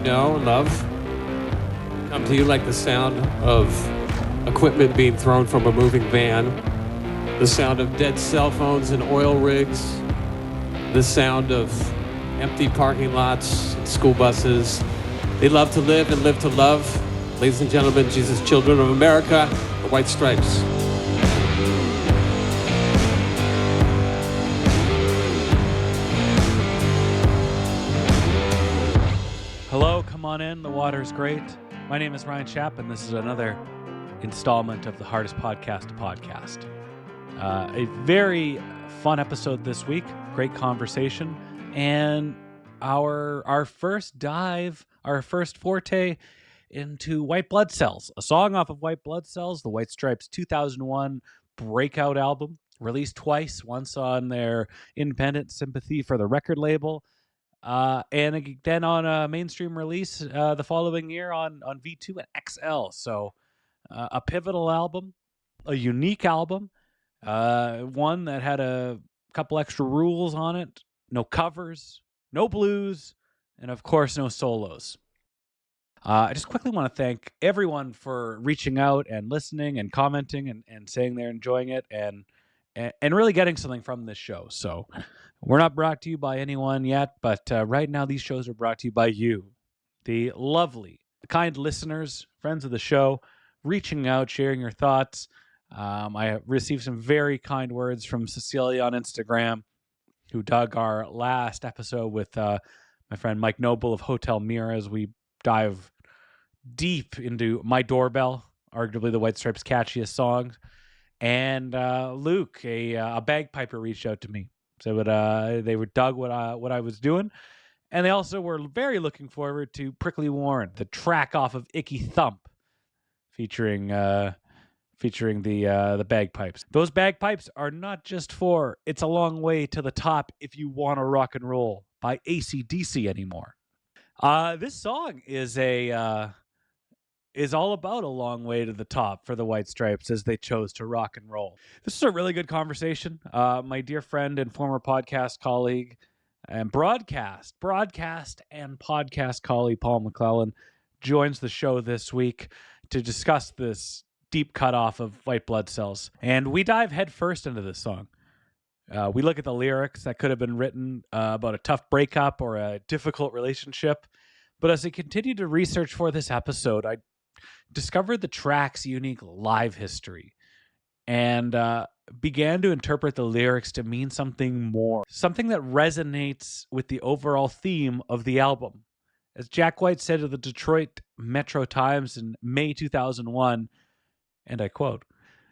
know and love come to you like the sound of equipment being thrown from a moving van, the sound of dead cell phones and oil rigs, the sound of empty parking lots and school buses. They love to live and live to love. Ladies and gentlemen, Jesus Children of America, the White Stripes. Hello, come on in. The water's great. My name is Ryan Schaap, and this is another installment of the Hardest Podcast to Podcast. A very fun episode this week. Great conversation. And our first dive, our first forte into White Blood Cells, a song off of White Blood Cells, the White Stripes' 2001 breakout album, released twice, once on their independent Sympathy for the record label, and then on a mainstream release the following year on V2 and XL. So a pivotal album, a unique album, one that had a couple extra rules on it, no covers, no blues, and of course no solos. I just quickly want to thank everyone for reaching out and listening and commenting and saying they're enjoying it and really getting something from this show. So we're not brought to you by anyone yet, but right now these shows are brought to you by you, the lovely, kind listeners, friends of the show, reaching out, sharing your thoughts. I received some very kind words from Cecilia on Instagram, who dug our last episode with my friend Mike Noble of Hotel Mira as we dive deep into My Doorbell, arguably the White Stripes' catchiest song. And Luke, a bagpiper, reached out to me. So they were dug what I was doing. And they also were very looking forward to Prickly Warren, the track off of Icky Thump, featuring the bagpipes. Those bagpipes are not just for It's a Long Way to the Top If You Want to Rock and Roll by AC/DC anymore. This song is all about a long way to the top for the White Stripes as they chose to rock and roll. This is a really good conversation. My dear friend and former podcast colleague and broadcast and podcast colleague Paul McLellan joins the show this week to discuss this deep cutoff of White Blood Cells. And we dive headfirst into this song. We look at the lyrics that could have been written about a tough breakup or a difficult relationship. But as I continued to research for this episode, I discovered the track's unique live history and began to interpret the lyrics to mean something more, something that resonates with the overall theme of the album. As Jack White said to the Detroit Metro Times in May 2001, and I quote,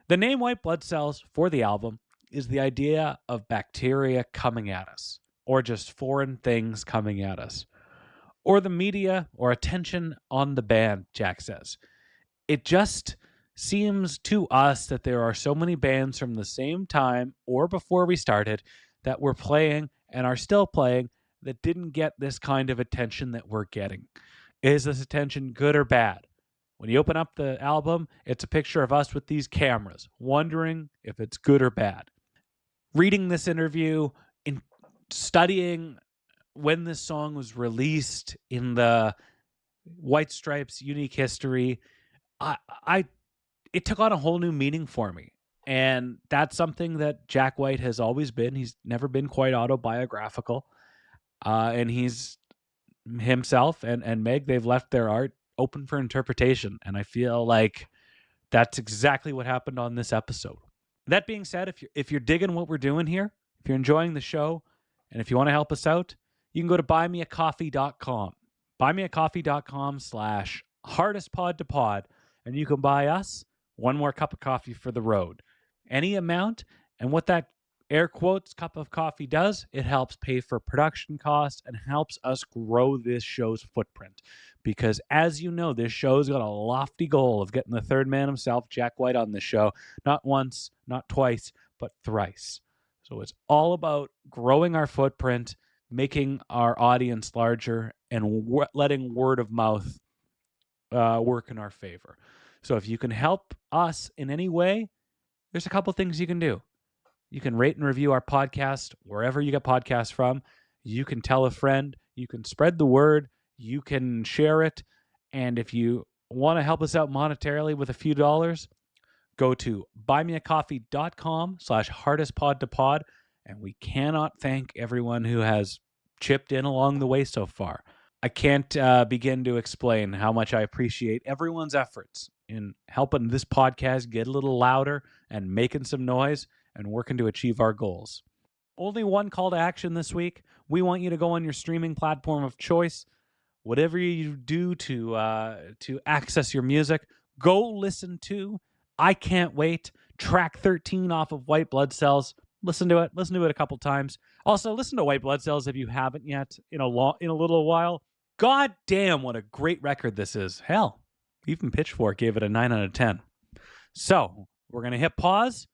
"The name White Blood Cells for the album is the idea of bacteria coming at us, or just foreign things coming at us, or the media or attention on the band," Jack says. It just seems to us that there are so many bands from the same time or before we started that were playing and are still playing that didn't get this kind of attention that we're getting. Is this attention good or bad? When you open up the album, it's a picture of us with these cameras, wondering if it's good or bad. Reading this interview, in studying when this song was released in the White Stripes' unique history, it took on a whole new meaning for me. And that's something that Jack White has always been. He's never been quite autobiographical. And he's himself and Meg, they've left their art open for interpretation. And I feel like that's exactly what happened on this episode. That being said, if you're digging what we're doing here, if you're enjoying the show, and if you want to help us out, you can go to buymeacoffee.com. buymeacoffee.com/hardestpodtopod. And you can buy us one more cup of coffee for the road. Any amount. And what that air quotes cup of coffee does, it helps pay for production costs and helps us grow this show's footprint. Because as you know, this show's got a lofty goal of getting the third man himself, Jack White, on this show. Not once, not twice, but thrice. So it's all about growing our footprint, making our audience larger, and letting word of mouth work in our favor. So if you can help us in any way, there's a couple things you can do. You can rate and review our podcast wherever you get podcasts from. You can tell a friend. You can spread the word. you can share it. And if you want to help us out monetarily with a few dollars, go to buymeacoffee.com/hardestpodtopod. And we cannot thank everyone who has chipped in along the way so far. I can't begin to explain how much I appreciate everyone's efforts in helping this podcast get a little louder and making some noise and working to achieve our goals. Only one call to action this week. We want you to go on your streaming platform of choice. Whatever you do to access your music, go listen to I Can't Wait, track 13 off of White Blood Cells. Listen to it a couple times. Also, listen to White Blood Cells if you haven't yet in a little while. God damn, what a great record this is. Hell, even Pitchfork gave it a 9 out of 10. So, we're going to hit pause.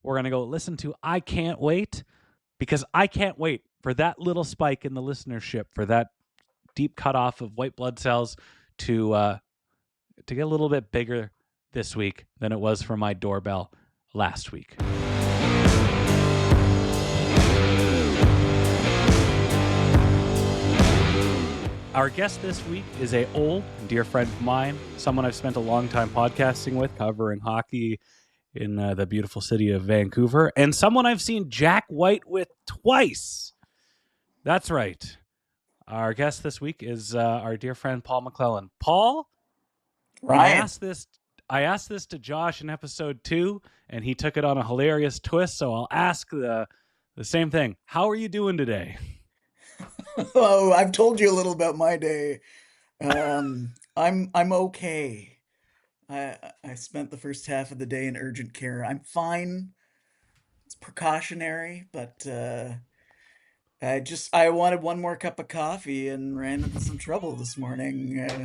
We're going to go listen to I Can't Wait, because I can't wait for that little spike in the listenership, for that deep cutoff of White Blood Cells to get a little bit bigger this week than it was for my doorbell last week. Our guest this week is a old and dear friend of mine, someone I've spent a long time podcasting with, covering hockey in the beautiful city of Vancouver, and someone I've seen Jack White with twice. That's right. Our guest this week is our dear friend Paul McLellan. Paul, Ryan. I asked this to Josh in episode 2, and he took it on a hilarious twist. So I'll ask the same thing. How are you doing today? Oh, I've told you a little about my day. I'm okay. I spent the first half of the day in urgent care. I'm fine. It's precautionary, but I wanted one more cup of coffee and ran into some trouble this morning,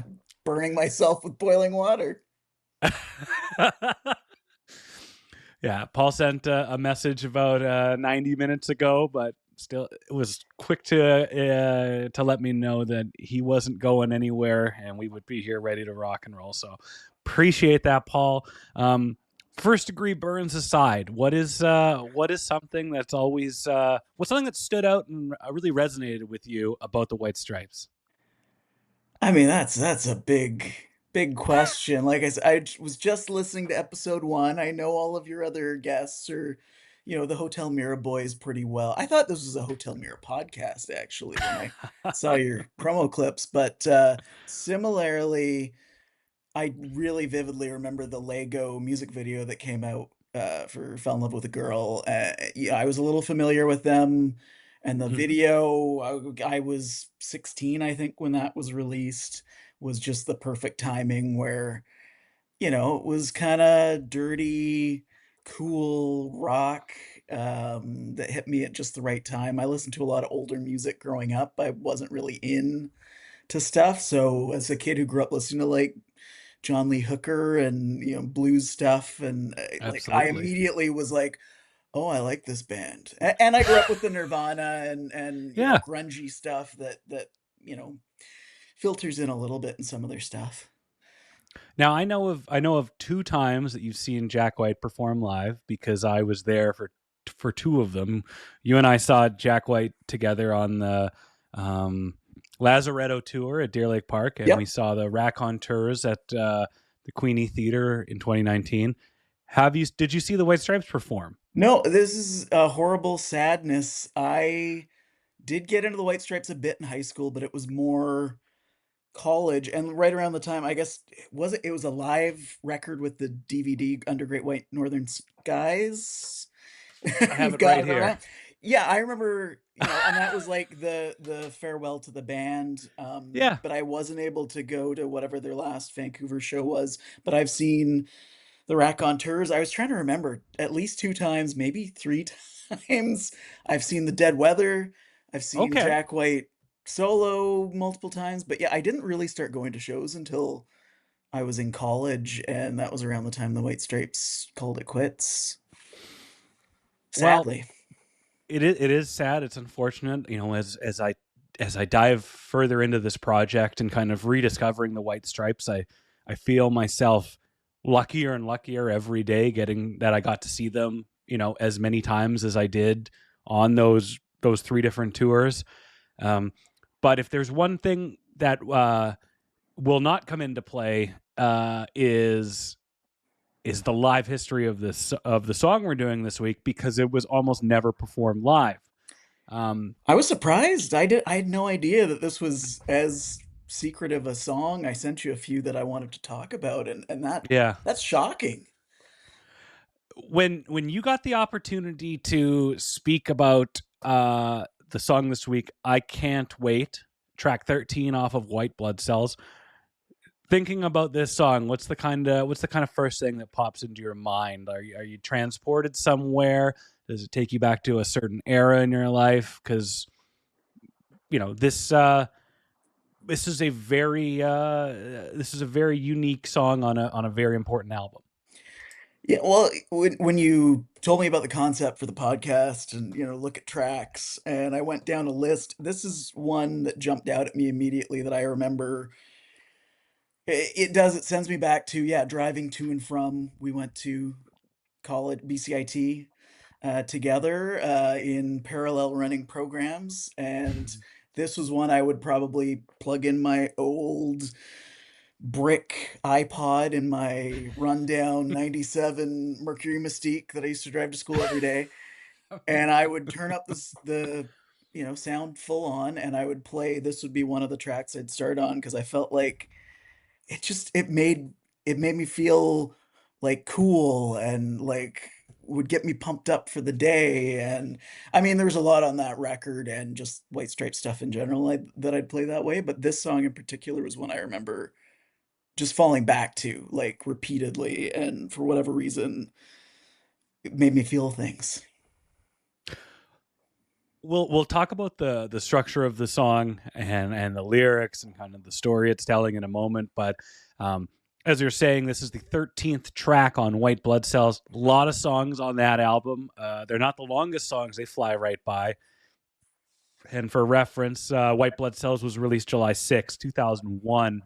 burning myself with boiling water. Yeah, Paul sent a message about 90 minutes ago, but still it was quick to let me know that he wasn't going anywhere and we would be here ready to rock and roll. So appreciate that, Paul. First degree burns aside, what is something that's always what's something that stood out and really resonated with you about the White Stripes? I mean, that's a big question. Like I said, was just listening to episode 1. I know all of your other guests or, the Hotel Mirror boys pretty well. I thought this was a Hotel Mirror podcast, actually, when I saw your promo clips. But similarly, I really vividly remember the Lego music video that came out for Fell in Love with a Girl. Yeah, I was a little familiar with them. And the video, I was 16, I think, when that was released, was just the perfect timing where, it was kind of dirty, cool rock that hit me at just the right time. I listened to a lot of older music growing up. I wasn't really into stuff. So as a kid who grew up listening to like John Lee Hooker and, blues stuff, and like I immediately was like, oh, I like this band. And I grew up with the Nirvana and grungy stuff that filters in a little bit in some of their stuff. Now I know of 2 times that you've seen Jack White perform live, because I was there for 2 of them. You and I saw Jack White together on the Lazaretto tour at Deer Lake Park, and we saw the Raconteurs at the Queenie Theater in 2019. Did you see the White Stripes perform? No, this is a horrible sadness. I did get into the White Stripes a bit in high school, but it was more college, and right around the time, I guess, it was a live record with the DVD Under Great White Northern Skies. I have it right here. Around. Yeah, I remember, and that was like the farewell to the band. But I wasn't able to go to whatever their last Vancouver show was. But I've seen the Raconteurs. I was trying to remember, at least 2 times, maybe 3 times. I've seen the Dead Weather. I've seen Jack White solo multiple times. But yeah, I didn't really start going to shows until I was in college, and that was around the time the White Stripes called it quits. Sadly. Well, it is sad. It's unfortunate. As I dive further into this project and kind of rediscovering the White Stripes, I feel myself luckier and luckier every day getting that I got to see them, as many times as I did on those 3 different tours. But if there's one thing that will not come into play is the live history of the song we're doing this week, because it was almost never performed live. I was surprised. I had no idea that this was as secretive a song. I sent you a few that I wanted to talk about, and Yeah. that's shocking. When you got the opportunity to speak about the song this week, I Can't Wait, track 13 off of White Blood Cells. Thinking about this song, what's the kind of first thing that pops into your mind? Are you transported somewhere? Does it take you back to a certain era in your life? Because this is a very unique song on a very important album. Yeah, well, when you told me about the concept for the podcast and, look at tracks, and I went down a list, this is one that jumped out at me immediately that I remember. It sends me back to, yeah, driving to and from. We went to college, BCIT, together, in parallel running programs, and this was one I would probably plug in my old brick iPod in my rundown 97 Mercury Mystique that I used to drive to school every day. And I would turn up the sound full on, and I would play. This would be one of the tracks I'd start on, because I felt like it made me feel like cool, and like would get me pumped up for the day. And I mean, there's a lot on that record and just White Stripe stuff in general that I'd play that way, but this song in particular was one I remember just falling back to, like, repeatedly, and for whatever reason it made me feel things. We'll talk about the structure of the song and the lyrics and kind of the story it's telling in a moment. But as you're saying, this is the 13th track on White Blood Cells. A lot of songs on that album. They're not the longest songs; they fly right by. And for reference, White Blood Cells was released July 6, 2001.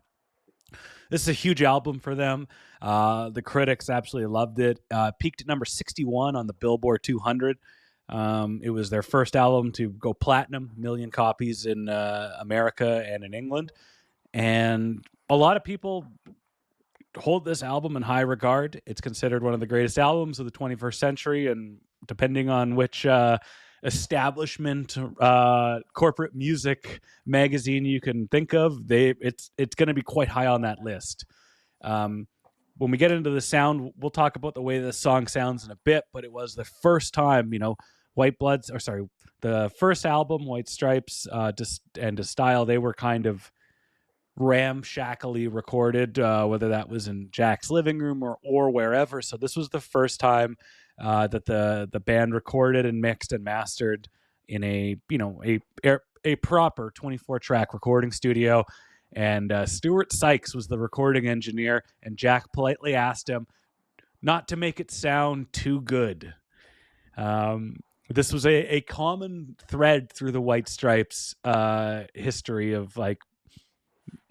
This is a huge album for them. The critics absolutely loved it. Peaked at number 61 on the Billboard 200. It was their first album to go platinum, 1 million copies in America and in England. And a lot of people hold this album in high regard. It's considered one of the greatest albums of the 21st century. And depending on which establishment, corporate music magazine you can think of, it's going to be quite high on that list. When we get into the sound, we'll talk about the way this song sounds in a bit, but it was the first time, the first album, White Stripes, and To Style, they were kind of ramshackly recorded, whether that was in Jack's living room or wherever. So this was the first time that the band recorded and mixed and mastered in a proper 24-track recording studio. And Stuart Sykes was the recording engineer, and Jack politely asked him not to make it sound too good. This was a common thread through the White Stripes history of, like,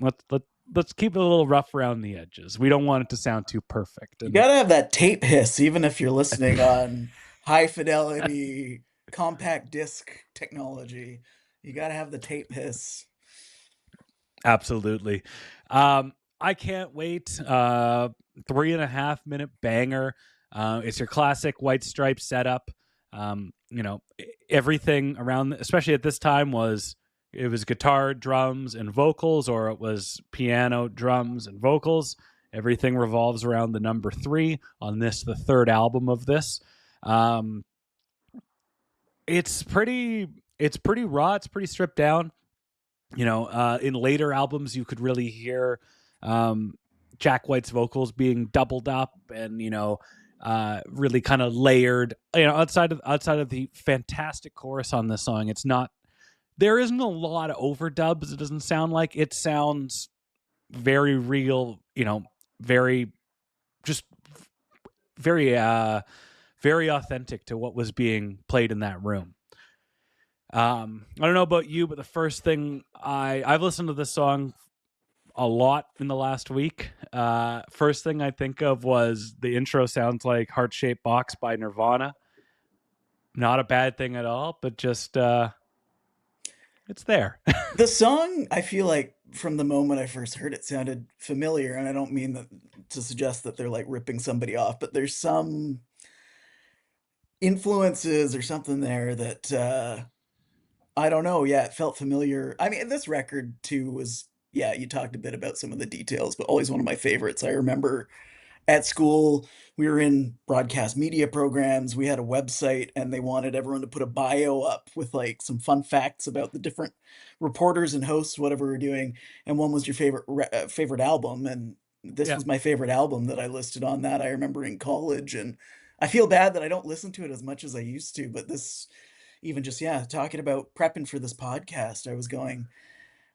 let's keep it a little rough around the edges. We don't want it to sound too perfect. You gotta have that tape hiss, even if you're listening on high fidelity compact disc technology. You gotta have the tape hiss. Absolutely. I Can't Wait. 3.5 minute banger. It's your classic White Stripe setup. Everything around, especially at this time, was guitar, drums, and vocals, or it was piano, drums, and vocals. Everything revolves around the number 3 on this, the third album of this. It's pretty raw. It's pretty stripped down. In later albums, you could really hear Jack White's vocals being doubled up and, really kind of layered. Outside of the fantastic chorus on this song, there isn't a lot of overdubs. It doesn't sound like it sounds very real, very authentic to what was being played in that room. I don't know about you, but the first thing I've listened to this song a lot in the last week. First thing I think of was the intro sounds like Heart Shaped Box by Nirvana. Not a bad thing at all, but just it's there. The song, I feel like, from the moment I first heard it, sounded familiar, and I don't mean that to suggest that they're, like, ripping somebody off, but there's some influences or something there that, I don't know, yeah, it felt familiar. I mean, this record too was yeah, you talked a bit about some of the details, but always one of my favorites. I remember at school, we were in broadcast media programs. We had a website and they wanted everyone to put a bio up with like some fun facts about the different reporters and hosts, whatever we're doing. And one was your favorite album. And this Yeah. was my favorite album that I listed on that. I remember in college, and I feel bad that I don't listen to it as much as I used to. But this, even just yeah, talking about prepping for this podcast, I was going.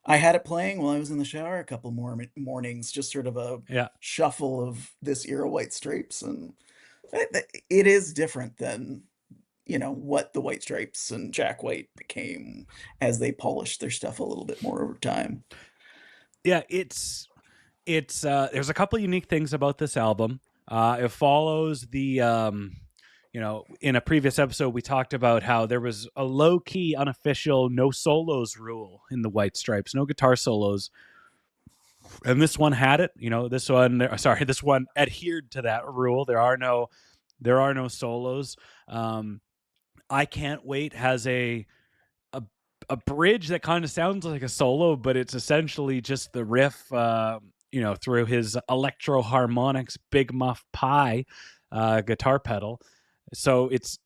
I had it playing while I was in the shower a couple more mornings, just sort of a Yeah. shuffle of this era White Stripes, and it is different than, what the White Stripes and Jack White became as they polished their stuff a little bit more over time. Yeah, it's there's a couple unique things about this album. It follows the in a previous episode we talked about how there was a low-key unofficial no solos rule in the White Stripes, no guitar solos. And this one had it. This one adhered to that rule. There are no solos. I Can't Wait has a bridge that kind of sounds like a solo, but it's essentially just the riff, through his Electro Harmonics Big Muff Pie guitar pedal. So it's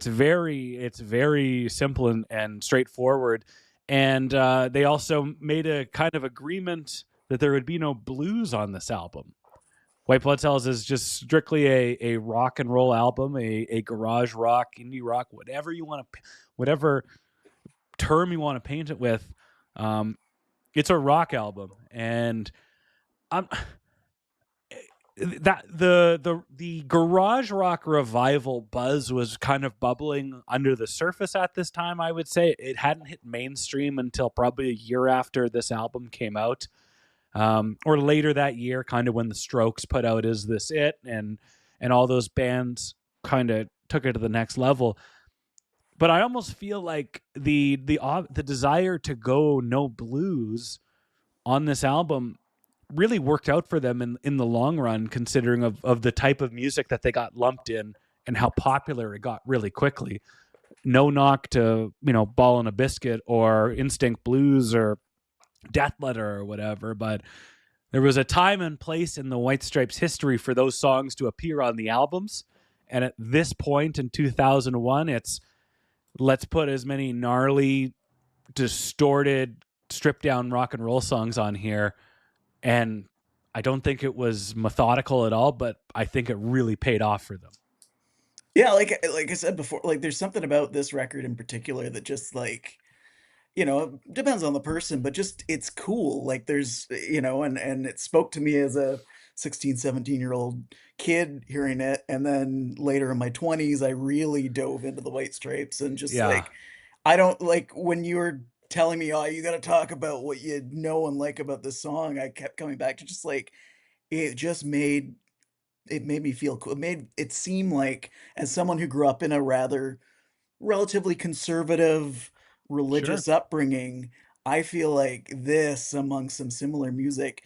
very simple and straightforward. And they also made a kind of agreement that there would be no blues on this album. White Blood Cells is just strictly a rock and roll album, a garage rock, indie rock, whatever term you want to paint it with. It's a rock album, and that the garage rock revival buzz was kind of bubbling under the surface at this time. I would say it hadn't hit mainstream until probably a year after this album came out, or later that year, kind of when the Strokes put out "Is This It?" and all those bands kind of took it to the next level. But I almost feel like the desire to go no blues on this album really worked out for them in the long run, considering of the type of music that they got lumped in and how popular it got really quickly. No knock to, Ball and a Biscuit or Instinct Blues or Death Letter or whatever, but there was a time and place in the White Stripes history for those songs to appear on the albums. And at this point in 2001, it's let's put as many gnarly, distorted, stripped down rock and roll songs on here. And I don't think it was methodical at all, but I think it really paid off for them. Yeah, like I said before, like there's something about this record in particular that just like, it depends on the person, but just it's cool. Like there's, and it spoke to me as a 16, 17-year-old kid hearing it. And then later in my 20s, I really dove into the White Stripes and just Yeah. I don't like when you were telling me, oh, you got to talk about what you know and like about this song. I kept coming back to just like, it just made me feel cool. It made it seem like, as someone who grew up in a rather relatively conservative Sure. religious upbringing, I feel like this, among some similar music,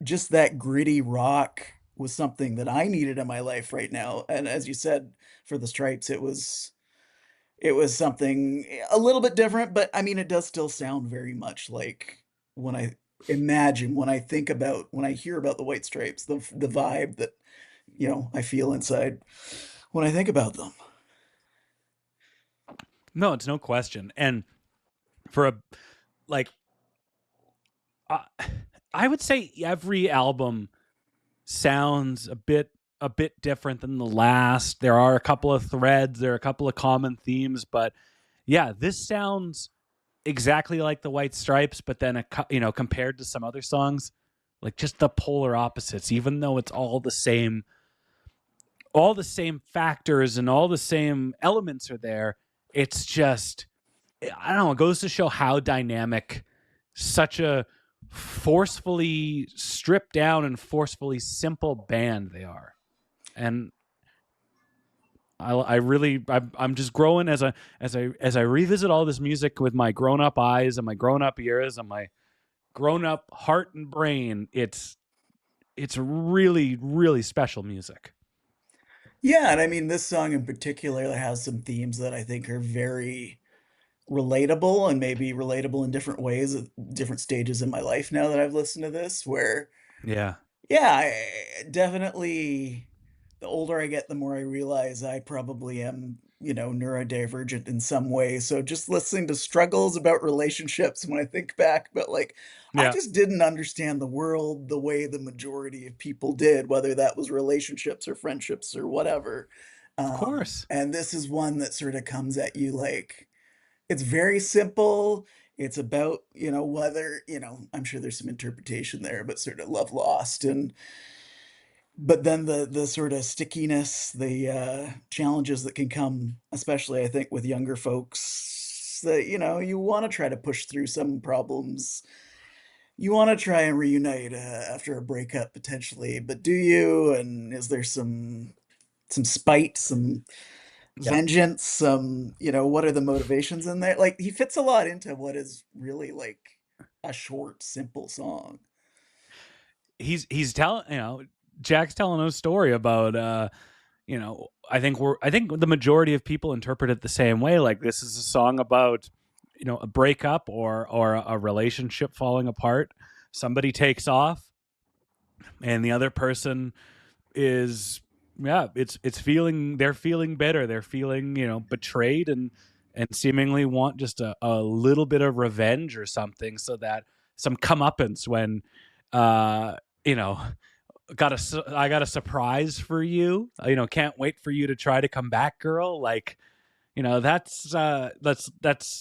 just that gritty rock was something that I needed in my life right now. And as you said, for the Stripes, it was something a little bit different, but I mean, it does still sound very much like when I think about when I hear about the White Stripes, the vibe that I feel inside when I think about them. No, it's no question. And for like, uh, I would say every album sounds a bit different than the last. There are a couple of threads, there are a couple of common themes, but yeah, this sounds exactly like the White Stripes, but then compared to some other songs, like just the polar opposites. Even though it's all the same factors and all the same elements are there, it's just, I don't know, it goes to show how dynamic such a forcefully stripped down and forcefully simple band they are. And I'm just growing as I revisit all this music with my grown up eyes and my grown up ears and my grown up heart and brain, it's really, really special music. Yeah, and I mean, this song in particular has some themes that I think are very relatable and maybe relatable in different ways at different stages in my life now that I've listened to this, where Yeah. yeah, definitely the older I get, the more I realize I probably am, neurodivergent in some way. So just listening to struggles about relationships when I think back, but like I Yeah. just didn't understand the world the way the majority of people did, whether that was relationships or friendships or whatever. Of course. And this is one that sort of comes at you like it's very simple. It's about, whether, I'm sure there's some interpretation there, but sort of love lost and but then the sort of stickiness, the challenges that can come, especially I think with younger folks, that you want to try to push through some problems. You want to try and reunite after a breakup potentially, but do you? And is there some spite, some Yeah. vengeance, some what are the motivations in there? Like he fits a lot into what is really like a short, simple song. He's telling, Jack's telling a story about I think the majority of people interpret it the same way. Like this is a song about, a breakup or a relationship falling apart. Somebody takes off and the other person is, it's feeling, they're feeling bitter. They're feeling, betrayed and seemingly want just a little bit of revenge or something, so that some comeuppance when, you know, I got a surprise for you. Can't wait for you to try to come back, girl. Like, that's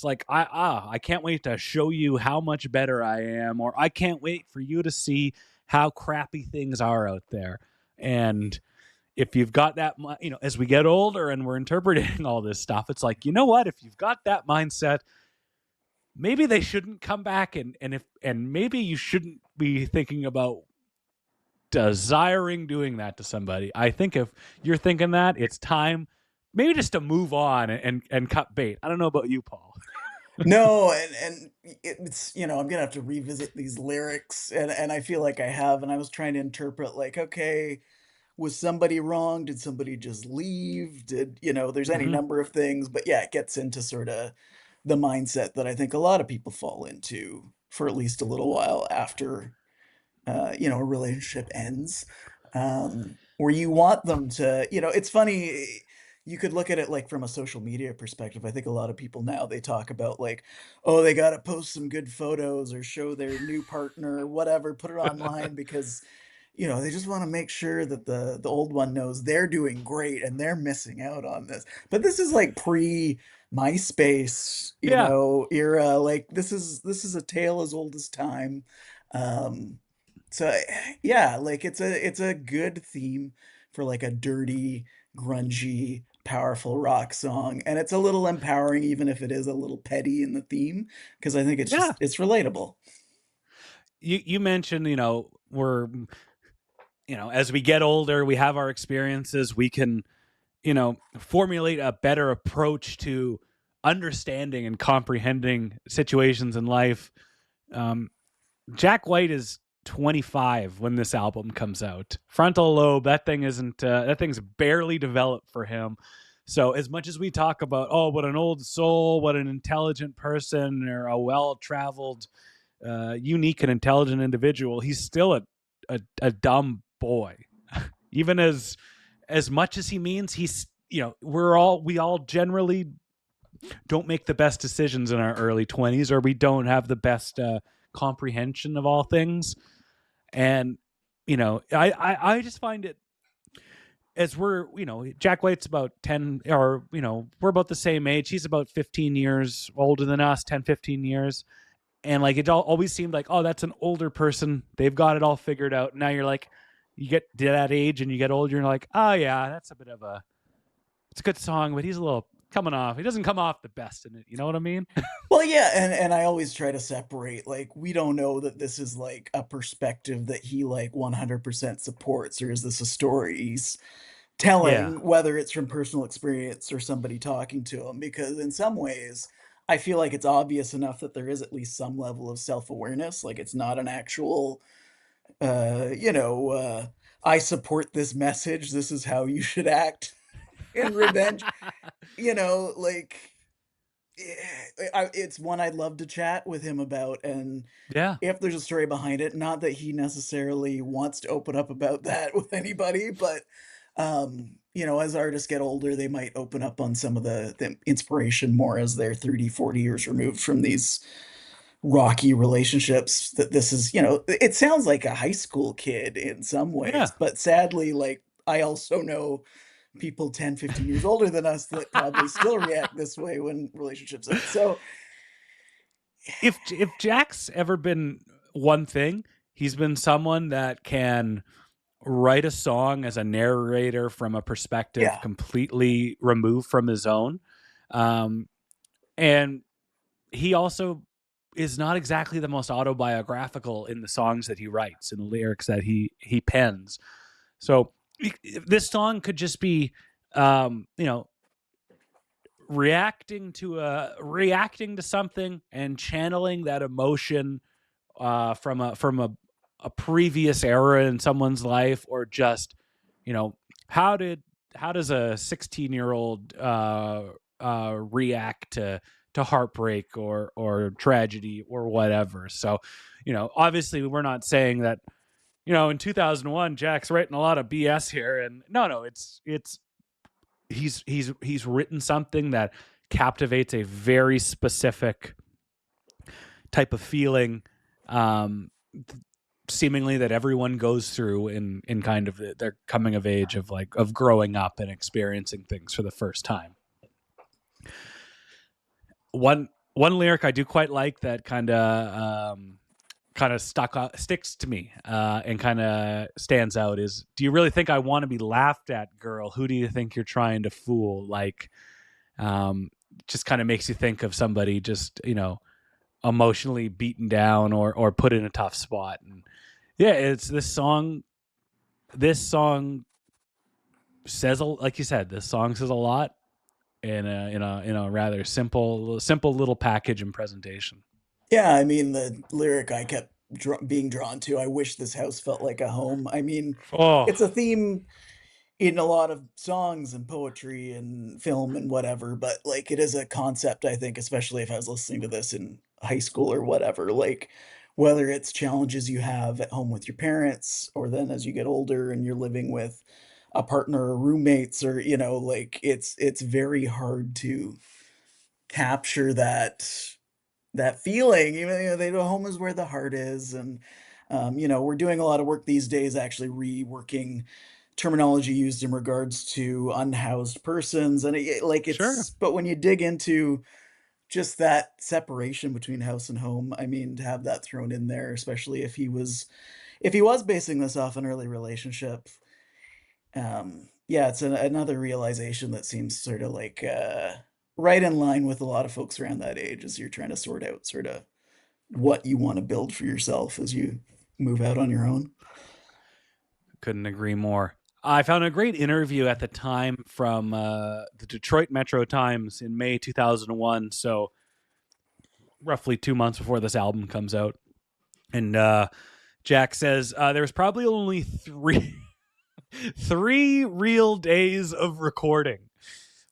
like I can't wait to show you how much better I am, or I can't wait for you to see how crappy things are out there. And if you've got that, as we get older and we're interpreting all this stuff, it's like, what? If you've got that mindset, maybe they shouldn't come back, and maybe you shouldn't be thinking about desiring doing that to somebody. I think if you're thinking that, it's time maybe just to move on and cut bait. I don't know about you, Paul. No, and it's I'm gonna have to revisit these lyrics, and I feel like I have, and I was trying to interpret like, okay, was somebody wrong? Did somebody just leave? Did there's any Mm-hmm. number of things, but yeah, it gets into sort of the mindset that I think a lot of people fall into for at least a little while after a relationship ends, where you want them to, it's funny. You could look at it like from a social media perspective. I think a lot of people now they talk about like, oh, they got to post some good photos or show their new partner or whatever, put it online because, they just want to make sure that the old one knows they're doing great and they're missing out on this. But this is like pre MySpace, Yeah. era. Like this is a tale as old as time. Um, so yeah, like it's a good theme for like a dirty, grungy, powerful rock song, and it's a little empowering even if it is a little petty in the theme because I think Yeah. it's relatable. You mentioned, we're, as we get older, we have our experiences, we can, formulate a better approach to understanding and comprehending situations in life. Um, Jack White is 25 when this album comes out. Frontal lobe, that thing's barely developed for him. So as much as we talk about, oh, what an old soul, what an intelligent person, or a well-traveled, unique and intelligent individual, he's still a dumb boy. Even as much as he means, he's, we all generally don't make the best decisions in our early 20s, or we don't have the best comprehension of all things. And I just find it, as we're, Jack White's about 10, or we're about the same age. He's about 15 years older than us, 10, 15 years. And like it always seemed like, oh, that's an older person, they've got it all figured out. Now you're like, you get to that age and you get older and you're like, oh yeah, that's it's a good song, but he's a little he doesn't come off the best in it. You know what I mean? Well, yeah, and I always try to separate, like, we don't know that this is, like, a perspective that he, like, 100% supports, or is this a story he's Yeah. telling, whether it's from personal experience or somebody talking to him, because in some ways, I feel like it's obvious enough that there is at least some level of self-awareness, like, it's not an actual, you know, "I support this message, this is how you should act in revenge," you know, like, it's one I'd love to chat with him about, and Yeah. if there's a story behind it, not that he necessarily wants to open up about that with anybody, but, you know, as artists get older, they might open up on some of the inspiration more as they're 30, 40 years removed from these rocky relationships that this is, you know, it sounds like a high school kid in some Yeah. ways, but sadly, like, I also know people 10, 15 years older than us that probably still react this way when relationships end. So, If Jack's ever been one thing, he's been someone that can write a song as a narrator from a perspective yeah. completely removed from his own. Um, and he also is not exactly the most autobiographical in the songs that he writes and the lyrics that he pens. So this song could just be, you know, reacting to something and channeling that emotion from a previous era in someone's life, or just, you know, how did how does a 16-year-old react to heartbreak or tragedy or whatever. So, you know, obviously we're not saying that, you know, in 2001 Jack's writing a lot of BS here, and no, it's he's written something that captivates a very specific type of feeling, um, seemingly that everyone goes through in kind of their coming of age, of like of growing up and experiencing things for the first time. One lyric I do quite like that kind of sticks to me, and kind of stands out is, "Do you really think I want to be laughed at, girl? Who do you think you're trying to fool?" Like, um, just kind of makes you think of somebody just, you know, emotionally beaten down or put in a tough spot. And yeah, it's this song. This song says, like you said, this song says a lot in a rather simple little package and presentation. Yeah, I mean, the lyric I kept being drawn to, "I wish this house felt like a home." I mean, Oh, it's a theme in a lot of songs and poetry and film and whatever, but, like, it is a concept, I think, especially if I was listening to this in high school or whatever, like, whether it's challenges you have at home with your parents, or then as you get older and you're living with a partner or roommates, or, you know, like, it's very hard to capture that feeling, even, you know, they know home is where the heart is, and, you know, we're doing a lot of work these days actually reworking terminology used in regards to unhoused persons, and like, sure. it's but when you dig into just that separation between house and home, I mean, to have that thrown in there, especially if he was basing this off an early relationship, yeah, it's another realization that seems sort of like, right in line with a lot of folks around that age as you're trying to sort out sort of what you wanna build for yourself as you move out on your own. Couldn't agree more. I found a great interview at the time from the Detroit Metro Times in May 2001. So roughly 2 months before this album comes out. And Jack says there was probably only three real days of recording.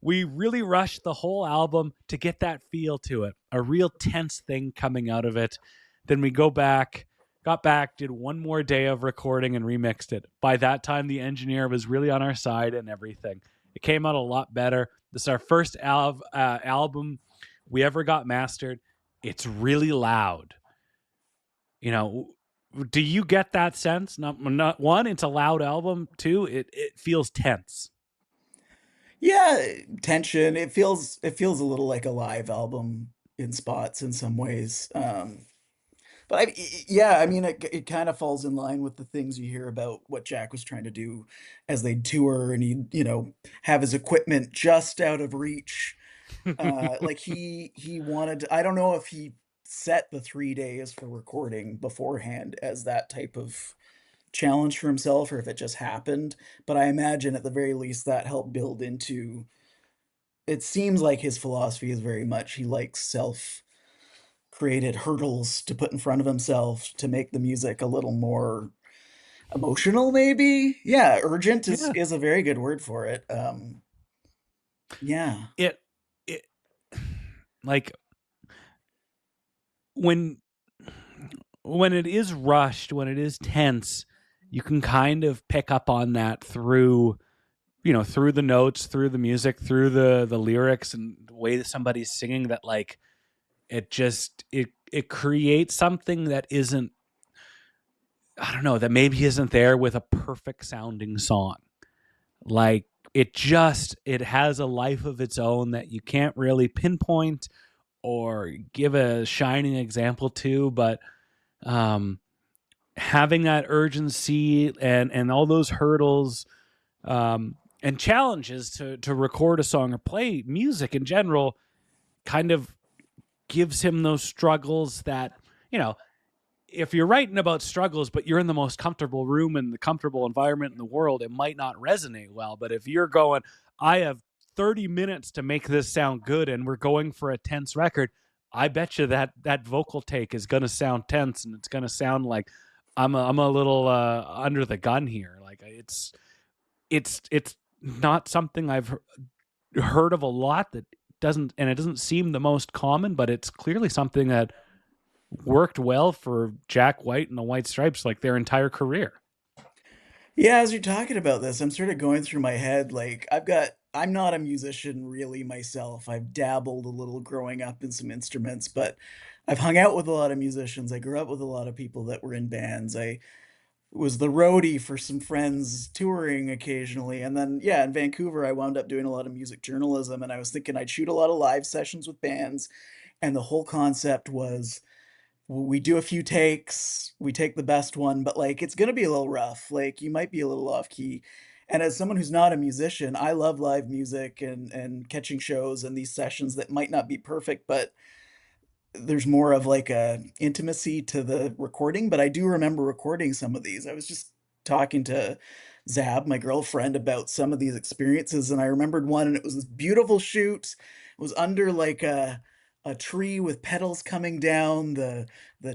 We really rushed the whole album to get that feel to it, a real tense thing coming out of it. Then we got back, did one more day of recording and remixed it. By that time, the engineer was really on our side and everything. It came out a lot better. This is our first album we ever got mastered. It's really loud. You know, do you get that sense? Not one, it's a loud album. Two, it feels tense. Yeah, tension, it feels a little like a live album in spots in some ways, but yeah, I mean, it kinda falls in line with the things you hear about what Jack was trying to do as they tour, and he'd, you know, have his equipment just out of reach. Like, he wanted to, I don't know if he set the 3 days for recording beforehand as that type of challenge for himself, or if it just happened, but I imagine at the very least that helped build into it seems like his philosophy is very much he likes self-created hurdles to put in front of himself to make the music a little more emotional, maybe? Yeah, urgent is Yeah. is a very good word for it. Yeah. It it like when when it is rushed, when it is tense, you can kind of pick up on that through, through the notes, through the music, through the lyrics and the way that somebody's singing, that like it creates something that isn't, I don't know, that maybe isn't there with a perfect sounding song. Like it has a life of its own that you can't really pinpoint or give a shining example to, but um having that urgency and all those hurdles, and challenges to record a song or play music in general, kind of gives him those struggles that, you know if you're writing about struggles but you're in the most comfortable room and the comfortable environment in the world, it might not resonate well. But if you're going, I have 30 minutes to make this sound good and we're going for a tense record, I bet you that vocal take is going to sound tense, and it's going to sound like I'm a little under the gun here. Like it's not something I've heard of a lot, that it doesn't seem the most common, but it's clearly something that worked well for Jack White and the White Stripes like their entire career. Yeah, as you're talking about this, I'm sort of going through my head, like, I'm not a musician really myself. I've dabbled a little growing up in some instruments, but I've hung out with a lot of musicians. I grew up with a lot of people that were in bands. I was the roadie for some friends touring occasionally. And then, yeah, in Vancouver, I wound up doing a lot of music journalism, and I was thinking I'd shoot a lot of live sessions with bands. And the whole concept was we do a few takes, we take the best one, but like it's gonna be a little rough. Like you might be a little off key. And as someone who's not a musician, I love live music and catching shows and these sessions that might not be perfect, but there's more of like a intimacy to the recording. But I do remember recording some of these. I was just talking to Zab, my girlfriend, about some of these experiences, and I remembered one, and it was this beautiful shoot. It was under like a tree with petals coming down, the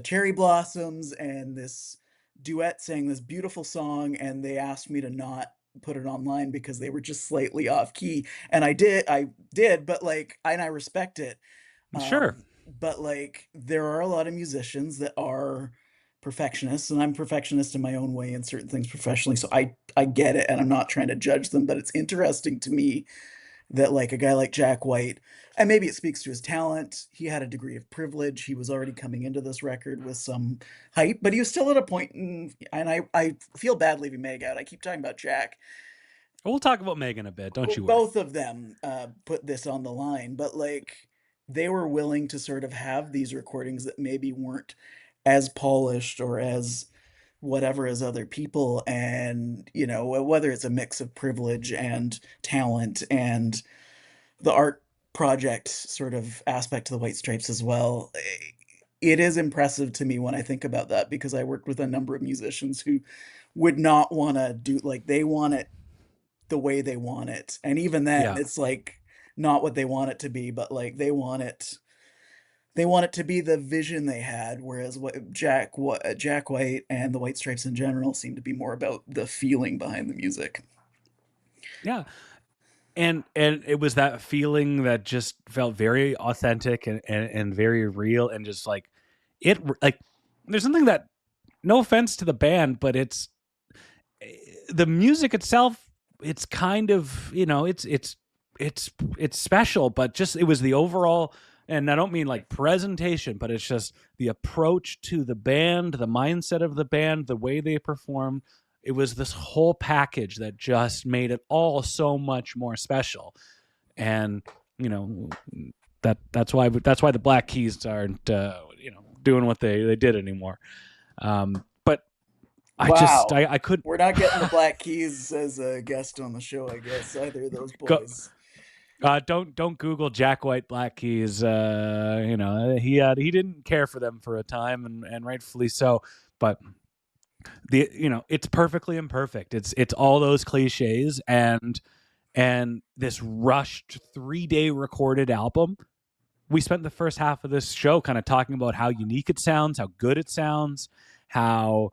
cherry blossoms, and this duet sang this beautiful song, and they asked me to not put it online because they were just slightly off key. And I did, but like and I respect it. Sure. But like there are a lot of musicians that are perfectionists, and I'm perfectionist in my own way in certain things professionally. So I get it, and I'm not trying to judge them, but it's interesting to me that like a guy like Jack White, and maybe it speaks to his talent, he had a degree of privilege. He was already coming into this record with some hype, but he was still at a point and I feel bad leaving Meg out. I keep talking about Jack. We'll talk about Megan a bit, don't Well, you worry. both of them put this on the line, but like they were willing to sort of have these recordings that maybe weren't as polished or as whatever as other people. And whether it's a mix of privilege and talent and the art project sort of aspect to the White Stripes as well, it is impressive to me when I think about that, because I worked with a number of musicians who would not want to do, like, they want it the way they want it. And even then, Yeah. it's like not what they want it to be, but like they want it to be the vision they had. Whereas what Jack White and the White Stripes in general seem to be more about the feeling behind the music. Yeah. And it was that feeling that just felt very authentic and very real, and just like like there's something that, no offense to the band, but the music itself, it's kind of, it's special, but just it was the overall, and I don't mean like presentation, but it's just the approach to the band, the mindset of the band, the way they performed. It was this whole package that just made it all so much more special. And you know that's why the Black Keys aren't doing what they did anymore. But Wow. I could We're not getting the Black Keys as a guest on the show, I guess, either of those go. boys. Don't Google Jack White Black Keys. He didn't care for them for a time, and rightfully so. But it's perfectly imperfect. It's all those cliches, and and this rushed 3-day recorded album. We spent the first half of this show kind of talking about how unique it sounds, how good it sounds, how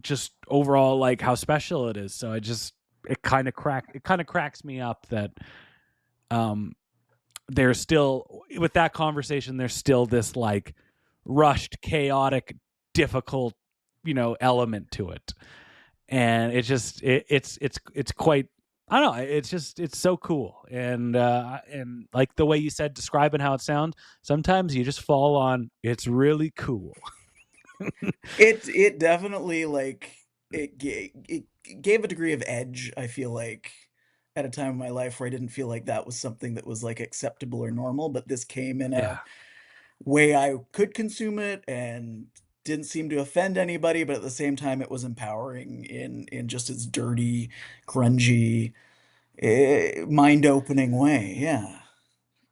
just overall like how special it is. So it kind of cracks me up that there's still, with that conversation, there's still this like rushed, chaotic, difficult, element to it. And it's quite, I don't know, it's so cool. And like the way you said, describing how it sounds, sometimes you just fall on, it's really cool. It definitely, like, it gave a degree of edge, I feel like, at a time in my life where I didn't feel like that was something that was, like, acceptable or normal, but this came in a Yeah. way I could consume it and didn't seem to offend anybody, but at the same time, it was empowering in just its dirty, grungy, mind-opening way, yeah.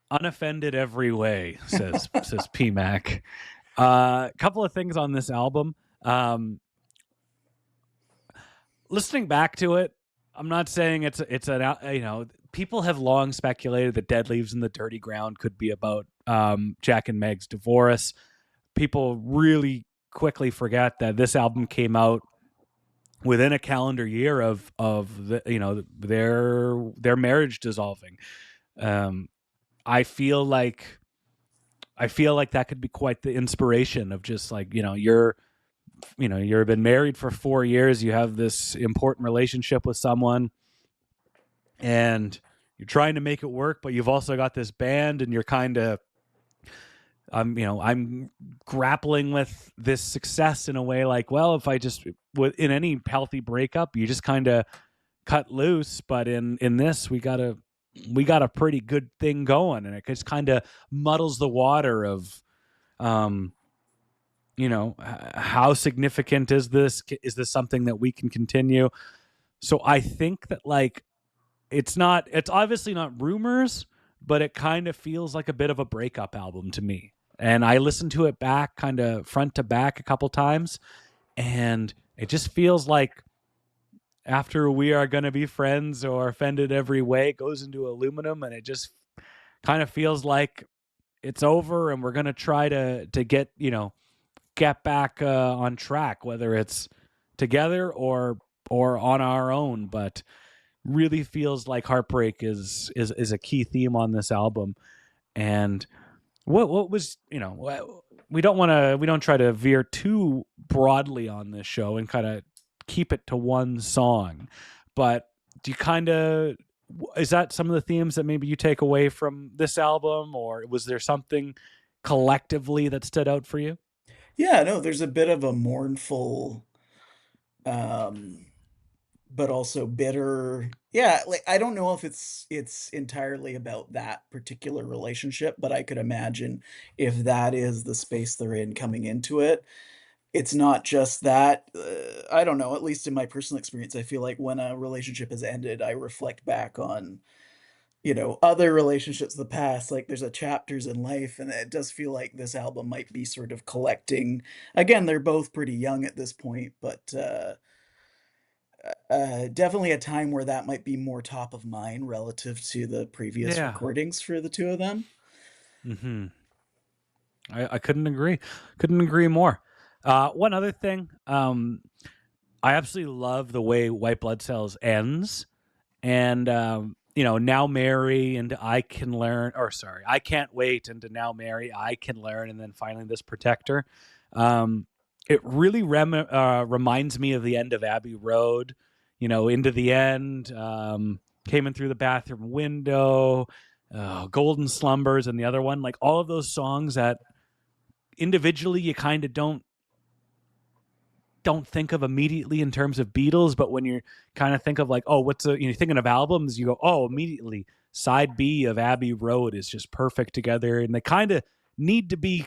Unoffended every way, says PMac. Couple of things on this album. Listening back to it, I'm not saying it's an people have long speculated that Dead Leaves in the Dirty Ground could be about Jack and Meg's divorce. People really quickly forget that this album came out within a calendar year of their marriage dissolving. I feel like that could be quite the inspiration of just like, you've been married for 4 years, you have this important relationship with someone, and you're trying to make it work, but you've also got this band, and you're kind of, I'm grappling with this success in a way like, well, if I just, in any healthy breakup, you just kind of cut loose, but in this, we got a pretty good thing going, and it just kind of muddles the water of, how significant is this? Is this something that we can continue? So I think that like, it's obviously not Rumors, but it kind of feels like a bit of a breakup album to me. And I listened to it back kind of front to back a couple times, and it just feels like after We Are Gonna Be Friends or Offended Every Way, it goes into aluminum, and it just kind of feels like it's over, and we're gonna try to get back on track, whether it's together or on our own. But really feels like heartbreak is a key theme on this album. And what was, we don't try to veer too broadly on this show and kind of keep it to one song, but is that some of the themes that maybe you take away from this album, or was there something collectively that stood out for you? Yeah, no, there's a bit of a mournful, um, but also bitter. Yeah, like I don't know if it's entirely about that particular relationship, but I could imagine if that is the space they're in coming into it. It's not just that. I don't know, at least in my personal experience, I feel like when a relationship has ended, I reflect back on, other relationships of the past, like, there's a chapters in life, and it does feel like this album might be sort of collecting. Again, they're both pretty young at this point, but, definitely a time where that might be more top of mind relative to the previous Yeah. recordings for the 2 of them. Mm-hmm. I couldn't agree more. One other thing, I absolutely love the way White Blood Cells ends, and Now Mary and I Can Learn, or sorry, I Can't Wait, and to Now Mary, I Can Learn, and then finally this Protector. It really reminds me of the end of Abbey Road, Into the End, Came In Through the Bathroom Window, Golden Slumbers, and the other one, like all of those songs that individually you kind of don't think of immediately in terms of Beatles, but when you kind of think of like, oh, you're thinking of albums, you go, oh, immediately side B of Abbey Road is just perfect together, and they kind of need to be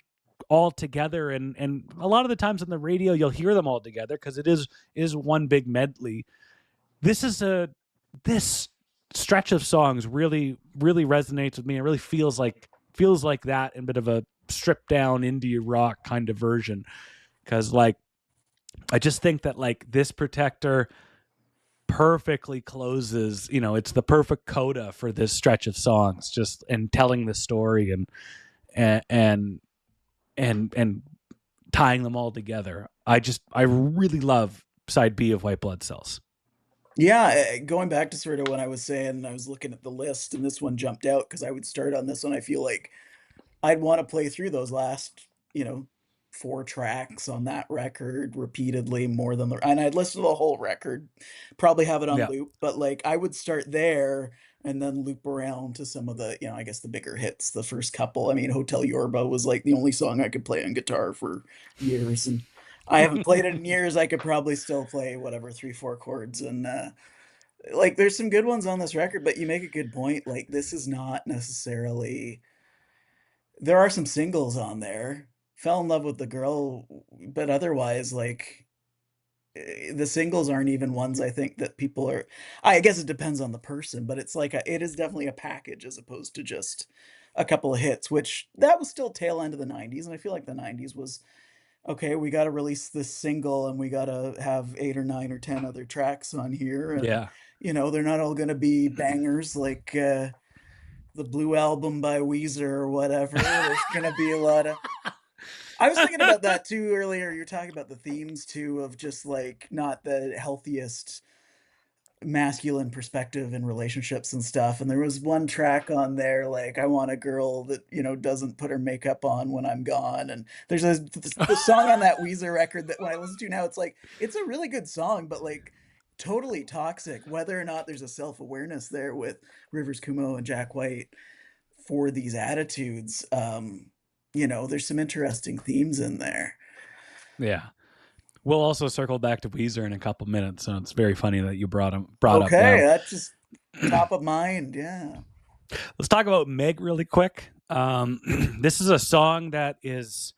all together, and a lot of the times on the radio you'll hear them all together because it is one big medley. This stretch of songs really resonates with me. It really feels like that in a bit of a stripped down indie rock kind of version, because like I just think that like this Protector perfectly closes, it's the perfect coda for this stretch of songs, just and telling the story and and tying them all together. I really love side B of White Blood Cells. Yeah, going back to sort of when I was saying I was looking at the list and this one jumped out because I would start on this one. I feel like I'd want to play through those last, 4 tracks on that record repeatedly more than and I'd listen to the whole record, probably have it on Yeah. loop, but, like, I would start there and then loop around to some of the, I guess the bigger hits, the first couple. I mean, Hotel Yorba was, like, the only song I could play on guitar for years, and I haven't played it in years. I could probably still play whatever, 3, 4 chords, and, like, there's some good ones on this record, but you make a good point, like, this is not necessarily there are some singles on there. Fell in Love with the Girl, but otherwise, like, the singles aren't even ones I think that people are I guess it depends on the person, but it's like it is definitely a package as opposed to just a couple of hits, which that was still tail end of the '90s, and I feel like the '90s was, "Okay, we gotta release this single, and we gotta have 8 or 9 or 10 other tracks on here," and, Yeah. they're not all gonna be bangers like, the Blue Album by Weezer or whatever. There's gonna be a lot of I was thinking about that too earlier. You're talking about the themes too of just like not the healthiest masculine perspective in relationships and stuff. And there was one track on there like I want a girl that, doesn't put her makeup on when I'm gone. And there's the song on that Weezer record that when I listen to now, it's like it's a really good song, but like totally toxic, whether or not there's a self-awareness there with Rivers Cuomo and Jack White for these attitudes. There's some interesting themes in there. Yeah. We'll also circle back to Weezer in a couple minutes, so it's very funny that you brought up Okay, them. that's just top of mind, yeah. Let's talk about Meg really quick. This is a song that is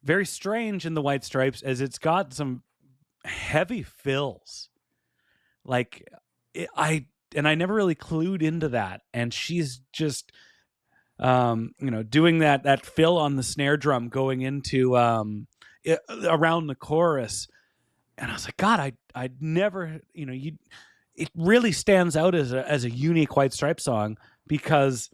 very strange in the White Stripes, as it's got some heavy fills. Like I never really clued into that, and she's just doing that fill on the snare drum going into around the chorus, and I was like, God, I'd never, it really stands out as a unique White Stripes song because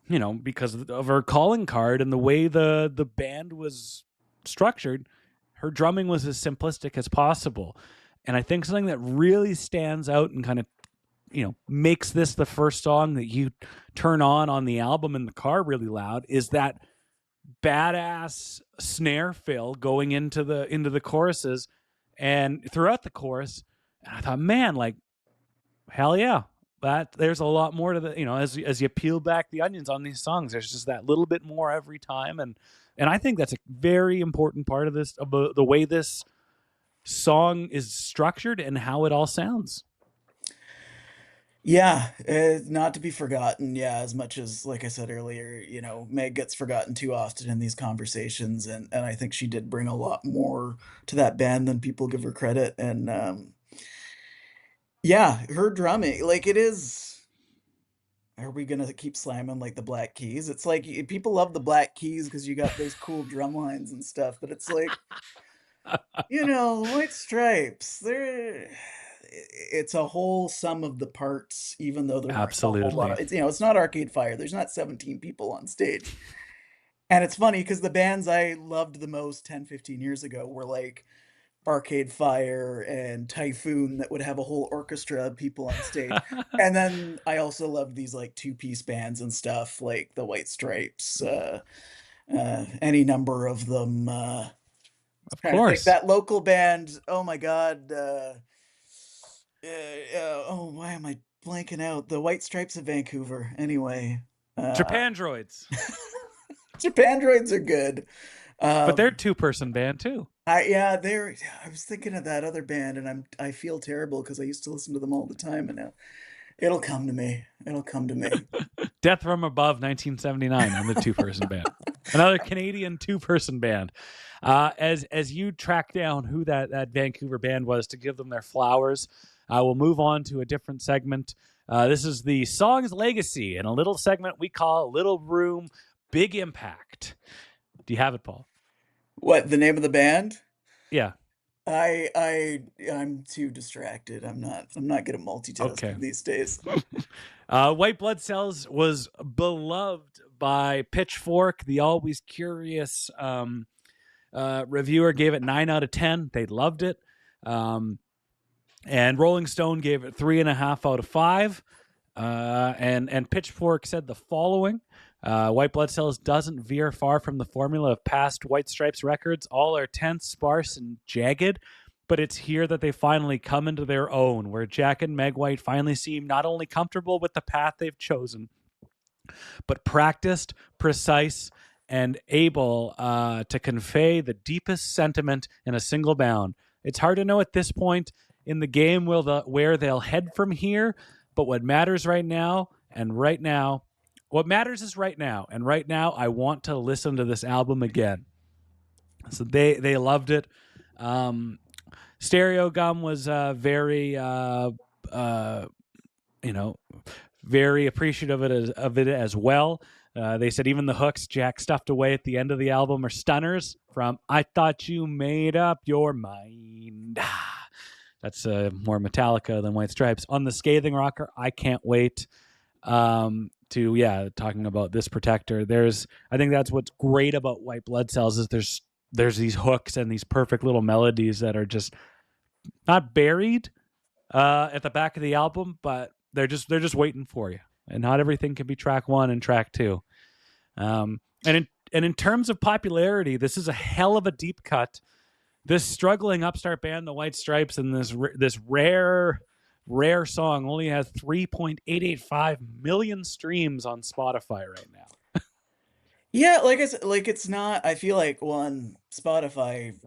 of her calling card and the way the band was structured. Her drumming was as simplistic as possible, and I think something that really stands out and kind of makes this the first song that you turn on the album in the car really loud is that badass snare fill going into the choruses and throughout the chorus. And I thought, man, like, hell yeah, that there's a lot more to the, as you peel back the onions on these songs, there's just that little bit more every time. And I think that's a very important part of this, of the way this song is structured and how it all sounds. Yeah, not to be forgotten, yeah, as much as, like I said earlier, Meg gets forgotten too often in these conversations, and I think she did bring a lot more to that band than people give her credit, and, yeah, her drumming, like, it is are we gonna keep slamming, like, the Black Keys? It's like, people love the Black Keys because you got those cool drum lines and stuff, but it's like, White Stripes, it's a whole sum of the parts, even though there aren't a whole lot Absolutely. of it's not Arcade Fire, there's not 17 people on stage. And it's funny because the bands I loved the most 10, 15 years ago were like Arcade Fire and Typhoon that would have a whole orchestra of people on stage. And then I also loved these like two-piece bands and stuff like the White Stripes, any number of them. Of Trying to think course. that local band. Oh my God. Oh, why am I blanking out? The White Stripes of Vancouver. Anyway, Japan Droids. Japan Droids are good. But they're a two-person band too. I was thinking of that other band, and I feel terrible because I used to listen to them all the time, and now it'll come to me. It'll come to me. Death from Above, 1979, on the two-person band. Another Canadian two-person band. As you track down who that Vancouver band was to give them their flowers, we'll move on to a different segment. This is the Song's Legacy, and a little segment we call Little Room, Big Impact. Do you have it, Paul? What, the name of the band? Yeah. I'm too distracted. I'm not good at Okay. multitasking these days. White Blood Cells was beloved by Pitchfork, the always curious reviewer gave it 9 out of 10. They loved it. And Rolling Stone gave it 3.5 out of 5. And Pitchfork said the following: White Blood Cells doesn't veer far from the formula of past White Stripes records. All are tense, sparse, and jagged. But it's here that they finally come into their own, where Jack and Meg White finally seem not only comfortable with the path they've chosen, but practiced, precise, and able to convey the deepest sentiment in a single bound. It's hard to know at this point in the game where they'll head from here, but what matters right now, what matters is right now, and right now I want to listen to this album again. So they loved it. Stereo Gum was very very appreciative of it as well. They said even the hooks Jack stuffed away at the end of the album are stunners, from "I Thought You Made Up Your Mind." That's more Metallica than White Stripes. On the Scathing Rocker, I Can't Wait, talking about This Protector. I think that's what's great about White Blood Cells is there's these hooks and these perfect little melodies that are just not buried at the back of the album, but they're just waiting for you. And not everything can be track 1 and track 2. And in terms of popularity, this is a hell of a deep cut. This struggling upstart band, the White Stripes, and this rare song only has 3.885 million streams on Spotify right now. Yeah, like I said, like it's not. I feel like Spotify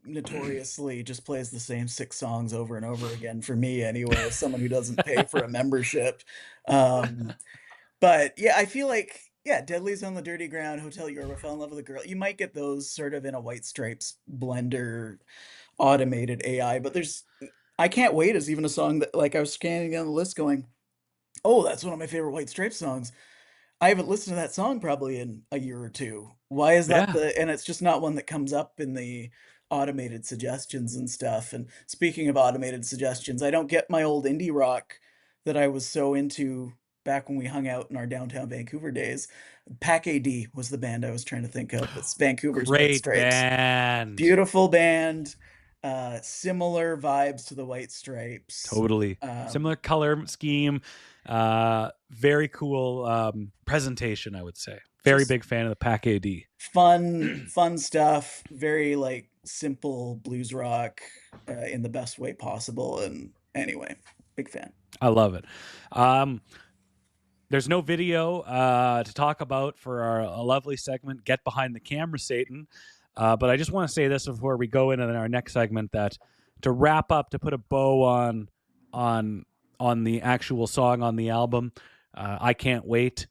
notoriously just plays the same 6 songs over and over again for me anyway, as someone who doesn't pay for a membership. Um, but yeah, I feel like Deadly's on the Dirty Ground, Hotel Europa, Fell in Love with a Girl. You might get those sort of in a White Stripes blender automated AI, but I Can't Wait is even a song that like I was scanning down the list going, oh, that's one of my favorite White Stripes songs. I haven't listened to that song probably in a year or two. Why is that Yeah. and it's just not one that comes up in the automated suggestions and stuff. And speaking of automated suggestions, I don't get my old indie rock that I was so into back when we hung out in our downtown Vancouver days. Pack AD was the band I was trying to think of. It's Vancouver's White Great Stripes. band. Beautiful band. Similar vibes to the White Stripes. Totally. Similar color scheme. Very cool presentation, I would say. Very big fan of the Pack AD. Fun stuff. Very like simple blues rock in the best way possible. And anyway, big fan. I love it. There's no video to talk about for our lovely segment, Get Behind the Camera, Satan. But I just want to say this before we go into our next segment, that to wrap up, to put a bow on the actual song on the album, I Can't Wait.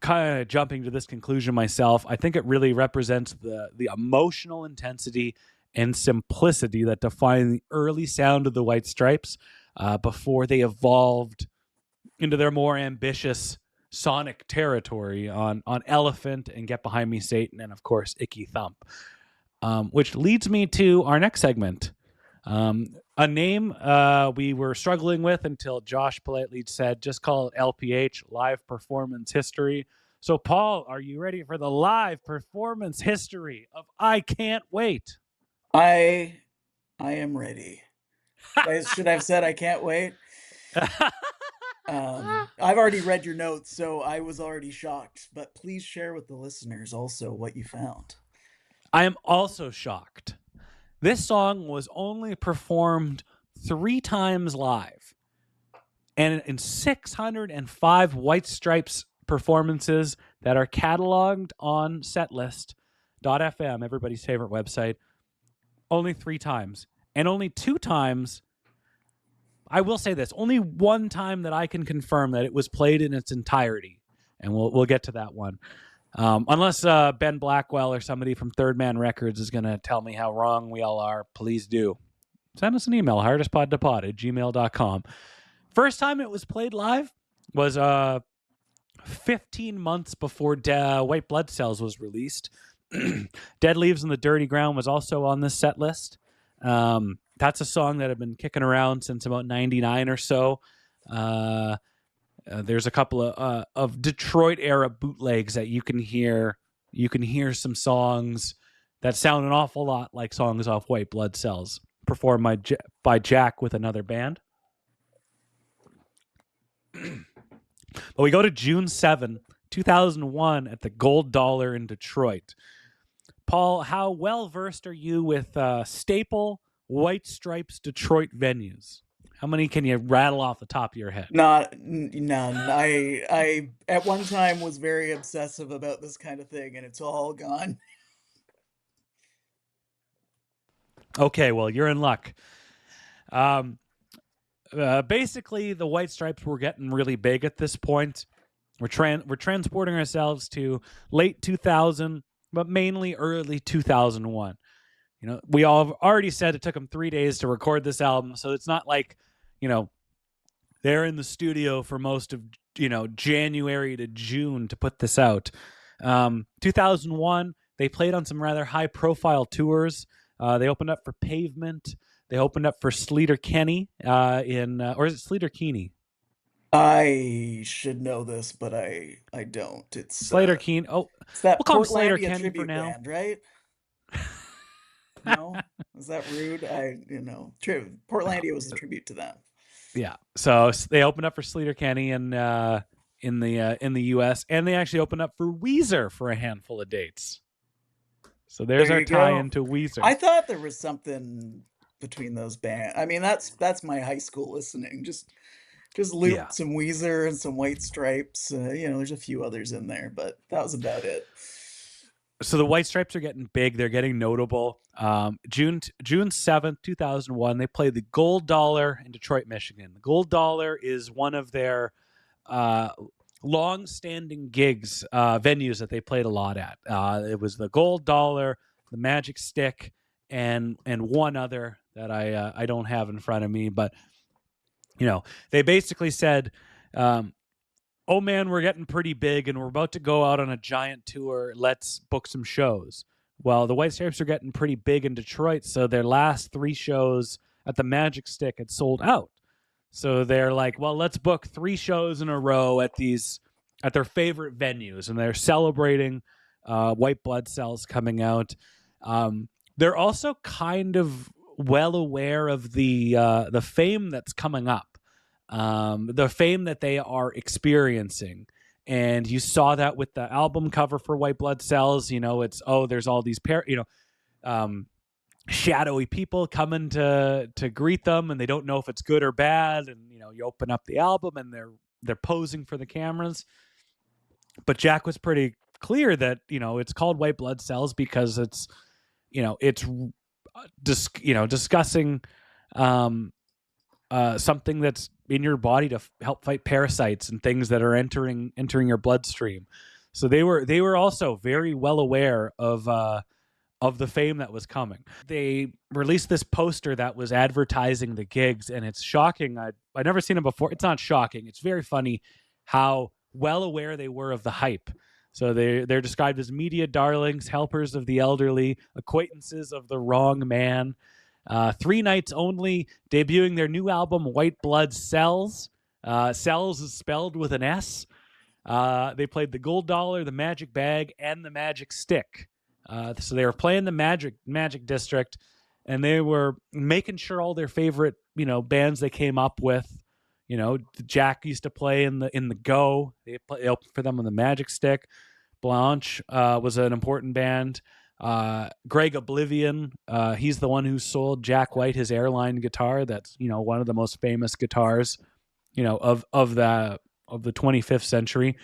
Kind of jumping to this conclusion myself, I think it really represents the emotional intensity and simplicity that define the early sound of the White Stripes before they evolved into their more ambitious sonic territory on Elephant and Get Behind Me, Satan, and of course Icky Thump. Which leads me to our next segment. A name we were struggling with until Josh politely said, just call it LPH, Live Performance History. So Paul, are you ready for the live performance history of I Can't Wait? I am ready. Should I have said I can't wait? I've already read your notes, so I was already shocked, but please share with the listeners also what you found. I am also shocked. This song was only performed 3 times live. And in 605 White Stripes performances that are cataloged on setlist.fm, everybody's favorite website, only 3 times. And only 2 times, I will say this, only 1 time that I can confirm that it was played in its entirety. And we'll get to that one. Unless Ben Blackwell or somebody from Third Man Records is going to tell me how wrong we all are, please do. Send us an email, hardestpod@gmail.com. First time it was played live was 15 months before White Blood Cells was released Dead Leaves in the Dirty Ground was also on this set list. That's a song that had been kicking around since about 99 or so. There's a couple of Detroit era bootlegs that you can hear. You can hear some songs that sound an awful lot like songs off White Blood Cells, performed by Jack with another band. But we go to June 7, 2001 at the Gold Dollar in Detroit. Paul, how well versed are you with staple White Stripes Detroit venues? How many can you rattle off the top of your head? None. I at one time was very obsessive about this kind of thing, and it's all gone. Okay, well, you're in luck. Basically, the White Stripes were getting really big at this point. We're transporting ourselves to late 2000, but mainly early 2001. You know, we all have already said it took them 3 days to record this album, so it's not like, you know, they're in the studio for most of, you know, January to June to put this out. 2001, they played on some rather high-profile tours. They opened up for Pavement. They opened up for Sleater Kenny or is it Sleater Keeney? I should know this, but I don't. Slater Keen. Oh, It's that we'll call him Slater Portlandia Kenny for tribute now. band, right? No? Is that rude? Portlandia was a tribute to them. Yeah. So they opened up for Sleater Kenny in the U.S. and they actually opened up for Weezer for a handful of dates. So there's our tie into Weezer. I thought there was something between those bands. I mean, that's my high school listening. Just loop some Weezer and some White Stripes. You know, there's a few others in there, but that was about it. So the White Stripes are getting big. They're getting notable. June 7th, 2001, they played the Gold Dollar in Detroit, Michigan. The Gold Dollar is one of their long-standing gigs, venues that they played a lot at. It was the Gold Dollar, the Magic Stick, and one other that I don't have in front of me. But, you know, they basically said, oh man, we're getting pretty big and we're about to go out on a giant tour. Let's book some shows. Well, the White Stripes are getting pretty big in Detroit, so their last 3 shows at the Magic Stick had sold out. So they're like, well, let's book 3 shows in a row at their favorite venues, and they're celebrating White Blood Cells coming out. They're also kind of well aware of the fame that's coming up. The fame that they are experiencing. And you saw that with the album cover for White Blood Cells. You know, there's all these shadowy people coming to greet them, and they don't know if it's good or bad. And, you know, you open up the album and they're posing for the cameras. But Jack was pretty clear that, you know, it's called White Blood Cells because it's discussing something that's in your body to help fight parasites and things that are entering your bloodstream. So they were also very well aware of the fame that was coming. They released this poster that was advertising the gigs, and it's shocking. I'd never seen it before. It's not shocking. It's very funny how well aware they were of the hype. So they're described as media darlings, helpers of the elderly, acquaintances of the wrong man. 3 nights only, debuting their new album, White Blood Cells. Cells is spelled with an S. They played the Gold Dollar, the Magic Bag, and the Magic Stick. So they were playing the Magic District, and they were making sure all their favorite, you know, bands they came up with. You know, Jack used to play in the Go. They opened for them on the Magic Stick. Blanche was an important band. Greg Oblivion, he's the one who sold Jack White his airline guitar. That's, you know, one of the most famous guitars, you know, of the 25th century.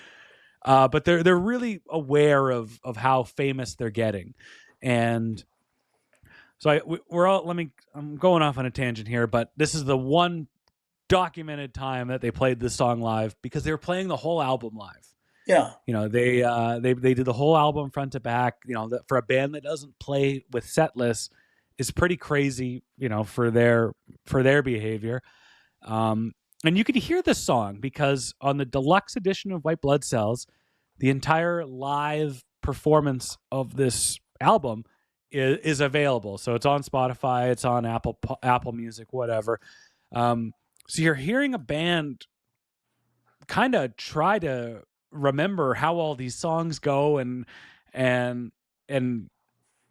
But they're really aware of how famous they're getting. And so I'm going off on a tangent here, but this is the one documented time that they played this song live, because they were playing the whole album live. Yeah. You know, they did the whole album front to back. You know, for a band that doesn't play with set lists is pretty crazy, you know, for their behavior. And you can hear this song because on the deluxe edition of White Blood Cells, the entire live performance of this album is available. So it's on Spotify, it's on Apple Music, whatever. So you're hearing a band kind of try to remember how all these songs go, and you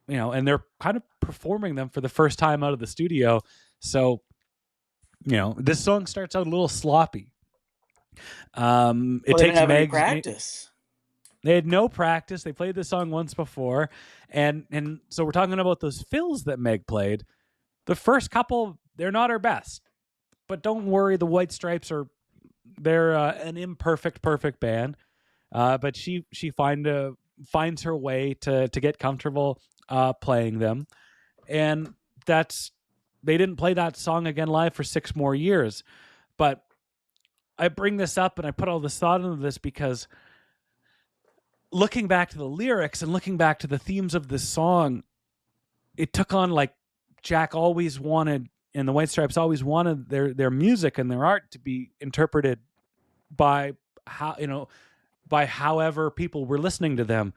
know, and they're kind of performing them for the first time out of the studio. So, you know, this song starts out a little sloppy. It Well, they takes didn't have any Meg's practice. They had no practice. They played the song once before, and so we're talking about those fills that Meg played. The first couple, they're not her best, but don't worry, the White Stripes they're an imperfect, perfect band. But she finds her way to get comfortable playing them, and they didn't play that song again live for 6 more years. But I bring this up and I put all this thought into this because looking back to the lyrics and looking back to the themes of this song, it took on, like, Jack always wanted, and the White Stripes always wanted their music and their art to be interpreted by however people were listening to them.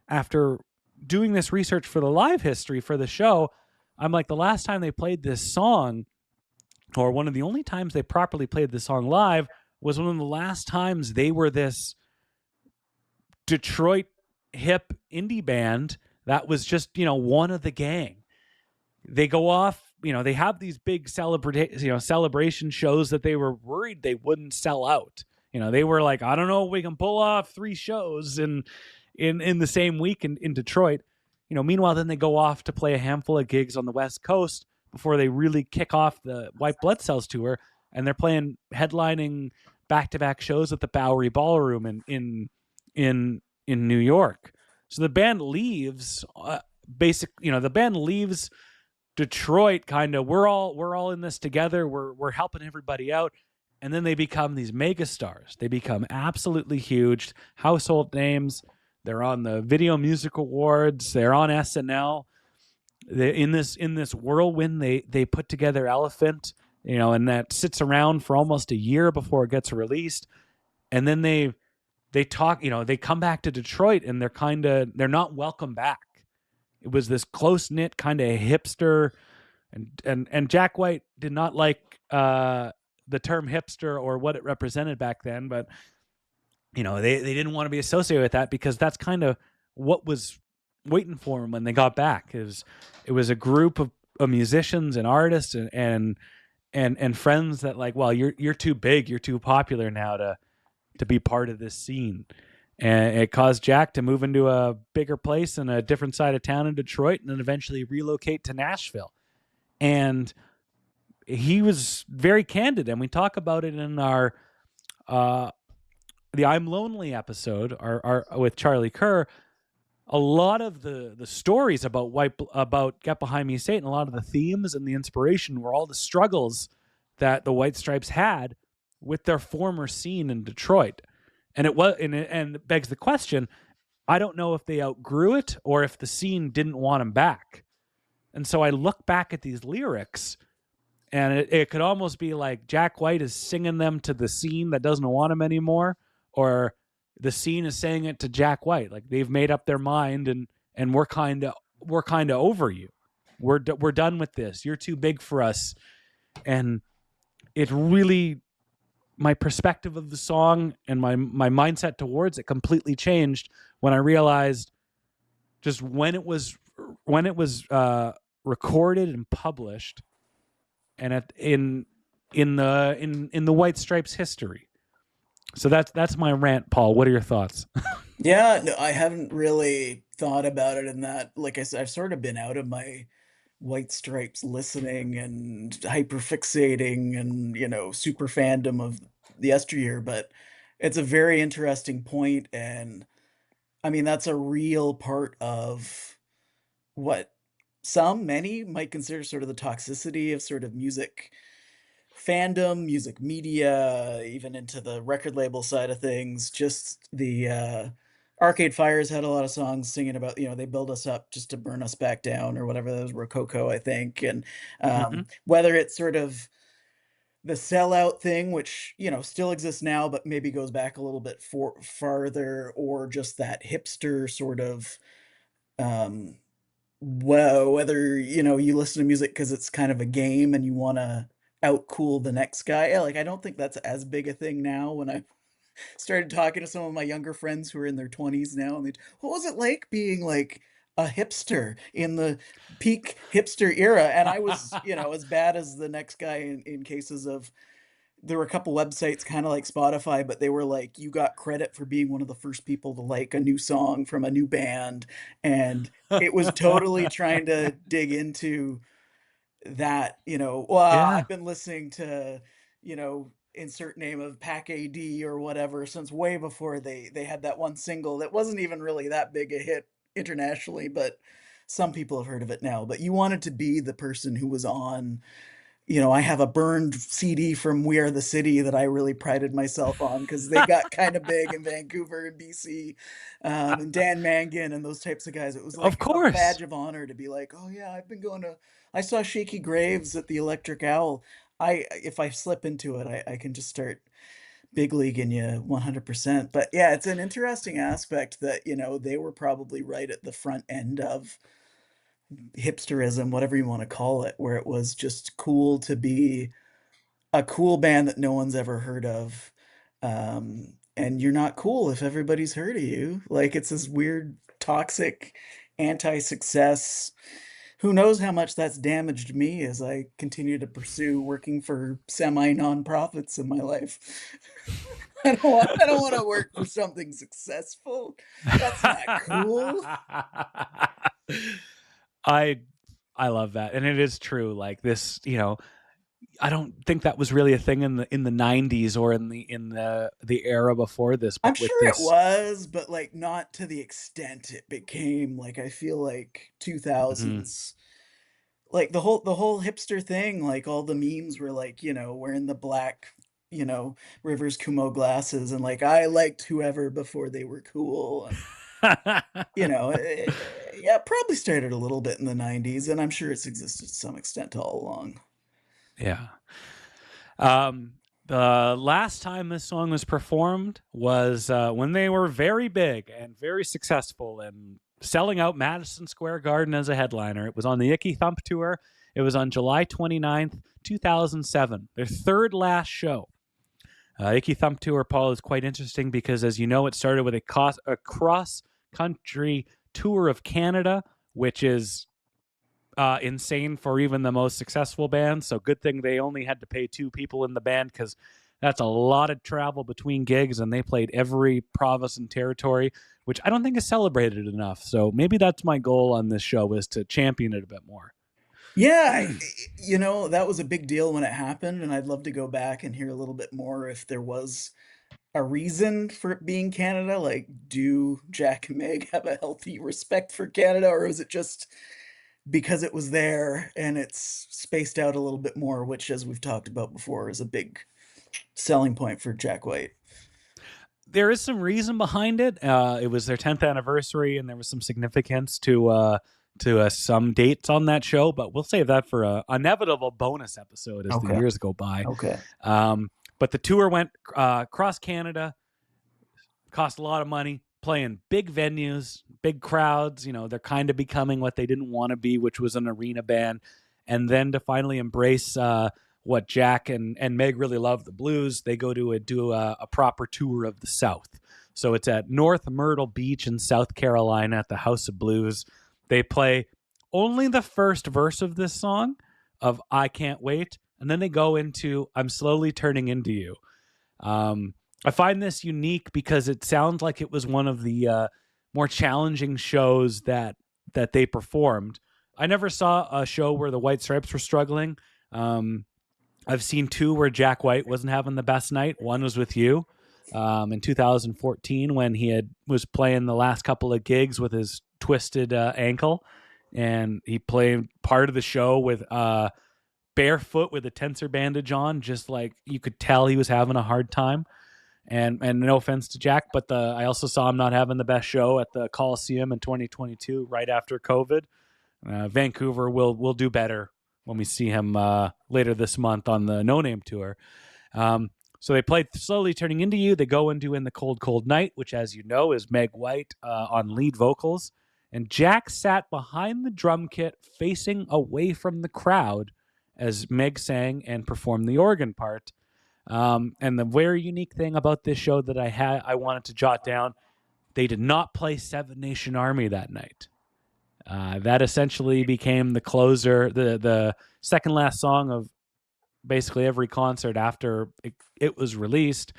After doing this research for the live history for the show, I'm like, the last time they played this song, or one of the only times they properly played this song live, was one of the last times they were this Detroit hip indie band that was just, you know, one of the gang. They go off, you know, they have these big celebration shows that they were worried they wouldn't sell out. You know, they were like, I don't know if we can pull off 3 shows in the same week in Detroit. You know, meanwhile, then they go off to play a handful of gigs on the West Coast before they really kick off the White Blood Cells tour, and they're headlining back-to-back shows at the Bowery Ballroom in New York. So the band leaves the band leaves Detroit, kind of, we're all in this together, we're helping everybody out, and then they become these mega stars. They become absolutely huge household names. They're on the Video Music Awards, they're on SNL. In this whirlwind, they put together Elephant, you know, and that sits around for almost a year before it gets released. And then they talk, you know, they come back to Detroit, and they're not welcome back. It was this close-knit kind of hipster, and Jack White did not like the term hipster or what it represented back then, but, you know, they didn't want to be associated with that, because that's kind of what was waiting for them when they got back. It was a group of musicians and artists and friends that, like, well, you're too big, you're too popular now to be part of this scene. And it caused Jack to move into a bigger place in a different side of town in Detroit, and then eventually relocate to Nashville. And he was very candid, and we talk about it in our the I'm Lonely episode, our with Charlie Kerr. A lot of the stories about Get Behind Me, Satan, a lot of the themes and the inspiration were all the struggles that the White Stripes had with their former scene in Detroit. And it begs the question, I don't know if they outgrew it or if the scene didn't want them back. And so I look back at these lyrics, and it could almost be like Jack White is singing them to the scene that doesn't want him anymore, or the scene is saying it to Jack White, like they've made up their mind, and we're kind of over you. We're done with this. You're too big for us. And it really, my perspective of the song and my mindset towards it completely changed when I realized just when it was recorded and published, and in the White Stripes history. So that's my rant, Paul. What are your thoughts? Yeah, no, I haven't really thought about it in that. Like I said, I've sort of been out of my White Stripes listening and hyperfixating and, you know, super fandom of the yesteryear, but it's a very interesting point, and I mean, that's a real part of what many might consider sort of the toxicity of sort of music fandom, music media, even into the record label side of things. Just the Arcade Fire's had a lot of songs singing about, you know, they build us up just to burn us back down, or whatever. Those Rococo, I think. And Mm-hmm. whether it's sort of the sellout thing, which, still exists now, but maybe goes back a little bit farther, or just that hipster sort of, um, whether, you listen to music because it's kind of a game and you want to outcool the next guy. Yeah, like I don't think that's as big a thing now. When I started talking to some of my younger friends who are in their 20s now, and what was it like being like a hipster in the peak hipster era? And I was, as bad as the next guy in cases of, there were a couple websites kind of like Spotify, but they were like, you got credit for being one of the first people to like a new song from a new band. And it was totally trying to dig into that, well, Yeah. I've been listening to, insert name of Pack AD or whatever since way before they had that one single that wasn't even really that big a hit internationally, but some people have heard of it now. But you wanted to be the person who was on, I have a burned CD from We Are the City that I really prided myself on because they got kind of big in Vancouver and BC, and Dan Mangan and those types of guys. It was Of like a course. badge of honor to be like, oh yeah, I saw Shaky Graves at the Electric Owl. If I slip into it, I can just start big leaguing you 100%. But yeah, it's an interesting aspect that, they were probably right at the front end of hipsterism, whatever you want to call it, where it was just cool to be a cool band that no one's ever heard of. And you're not cool if everybody's heard of you. Like it's this weird, toxic, anti-success. Who knows how much that's damaged me as I continue to pursue working for semi nonprofits in my life. I don't want to work for something successful. That's not cool. I I love that, and it is true. Like this, I don't think that was really a thing in the 90s or in the era before this, I'm but with sure it this. was, but like not to the extent it became. Like I feel like Mhm. 2000s, like the whole hipster thing, like all the memes were like, wearing the black, Rivers Kumo glasses, and like I liked whoever before they were cool. And yeah, probably started a little bit in the 90s, and I'm sure it's existed to some extent all along. Yeah. The last time this song was performed was when they were very big and very successful and selling out Madison Square Garden as a headliner. It was on the Icky Thump tour. It was on July 29th, 2007, their third last show. Icky Thump tour, Paul, is quite interesting because, as you know, it started with a cross-country tour of Canada, which is insane for even the most successful bands. So good thing they only had to pay 2 people in the band, because that's a lot of travel between gigs, and they played every province and territory, which I don't think is celebrated enough. So maybe that's my goal on this show, is to champion it a bit more. Yeah, that was a big deal when it happened, and I'd love to go back and hear a little bit more if there was a reason for it being Canada. Like, do Jack and Meg have a healthy respect for Canada, or is it just because it was there and it's spaced out a little bit more, which, as we've talked about before, is a big selling point for Jack White? There is some reason behind it. It was their 10th anniversary, and there was some significance to some dates on that show. But we'll save that for a inevitable bonus episode as the Okay. years go by. Okay. But the tour went across Canada, cost a lot of money, playing big venues, big crowds. They're kind of becoming what they didn't want to be, which was an arena band. And then to finally embrace what Jack and Meg really love, the blues, they go to do a proper tour of the South. So it's at North Myrtle Beach in South Carolina at the House of Blues. They play only the first verse of this song, of I Can't Wait, and then they go into I'm Slowly Turning Into You. I find this unique because it sounds like it was one of the more challenging shows that they performed. I never saw a show where the White Stripes were struggling. I've seen 2 where Jack White wasn't having the best night. One was with you in 2014 when he was playing the last couple of gigs with his twisted ankle, and he played part of the show with barefoot with a tensor bandage on, just like you could tell he was having a hard time. And no offense to Jack, but I also saw him not having the best show at the Coliseum in 2022, right after COVID. Vancouver will do better when we see him later this month on the No Name tour. So they played Slowly Turning Into You. They go into In the Cold, Cold Night, which, as you know, is Meg White on lead vocals. And Jack sat behind the drum kit facing away from the crowd as Meg sang and performed the organ part. And the very unique thing about this show that I wanted to jot down, they did not play Seven Nation Army that night. That essentially became the closer, the second last song of basically every concert after it was released.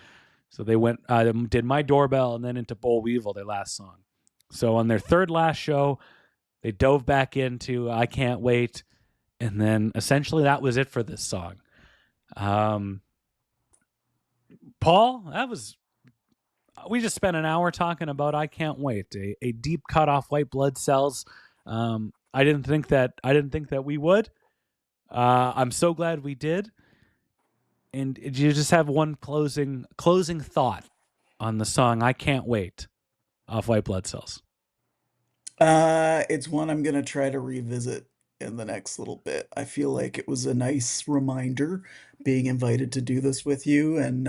So they went, did My Doorbell and then into Boll Weevil, their last song. So on their third last show, they dove back into I Can't Wait. And then essentially that was it for this song. Paul, we just spent an hour talking about I Can't Wait, a deep cut off White Blood Cells. I didn't think that we would. I'm so glad we did. And you just have one closing thought on the song I Can't Wait off White Blood Cells. It's one I'm going to try to revisit in the next little bit. I feel like it was a nice reminder being invited to do this with you and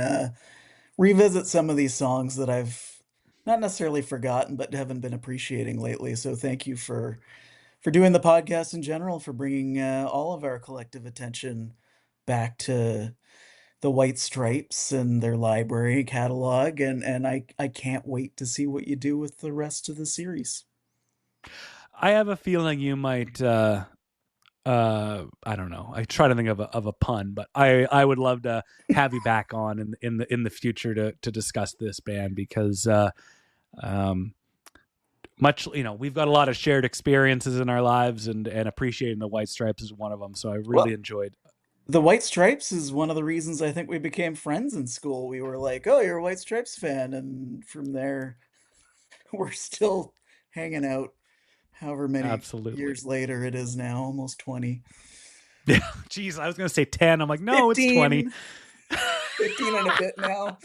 revisit some of these songs that I've not necessarily forgotten, but haven't been appreciating lately. So thank you for doing the podcast in general, for bringing all of our collective attention back to the White Stripes and their library catalog. And I can't wait to see what you do with the rest of the series. I have a feeling you might, I don't know. I try to think of a pun, but I would love to have you back on in the future to discuss this band because, much, we've got a lot of shared experiences in our lives and appreciating the White Stripes is one of them. So I really enjoyed. The White Stripes is one of the reasons I think we became friends in school. We were like, oh, you're a White Stripes fan. And from there, we're still hanging out however many years later it is now, almost 20. Yeah, geez, I was going to say 10. I'm like, no, 15. It's 20. 15 and a bit now.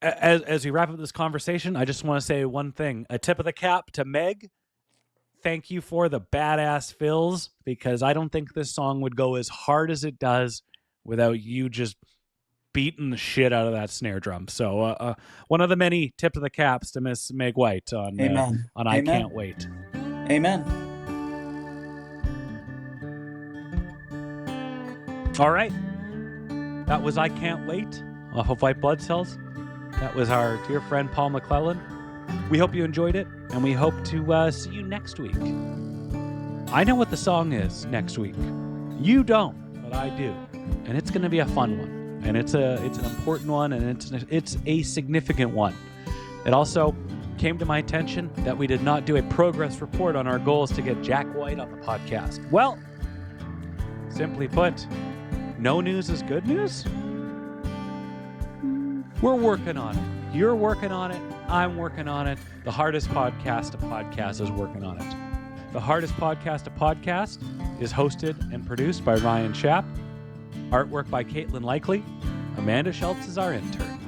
As we wrap up this conversation, I just want to say one thing. A tip of the cap to Meg. Thank you for the badass fills, because I don't think this song would go as hard as it does without you just beating the shit out of that snare drum. So one of the many tip of the caps to Miss Meg White on I Can't Wait. Amen. All right. That was I Can't Wait off of White Blood Cells. That was our dear friend Paul McLellan. We hope you enjoyed it, and we hope to see you next week. I know what the song is next week. You don't, but I do. And it's going to be a fun one. And it's an important one, and it's a significant one. It also came to my attention that we did not do a progress report on our goals to get Jack White on the podcast. Well, simply put, no news is good news. We're working on it. You're working on it. I'm working on it. The Hardest Podcast, a podcast, is working on it. The Hardest Podcast, a podcast, is hosted and produced by Ryan Schaap. Artwork by Catlin. Amanda Schultz is our intern.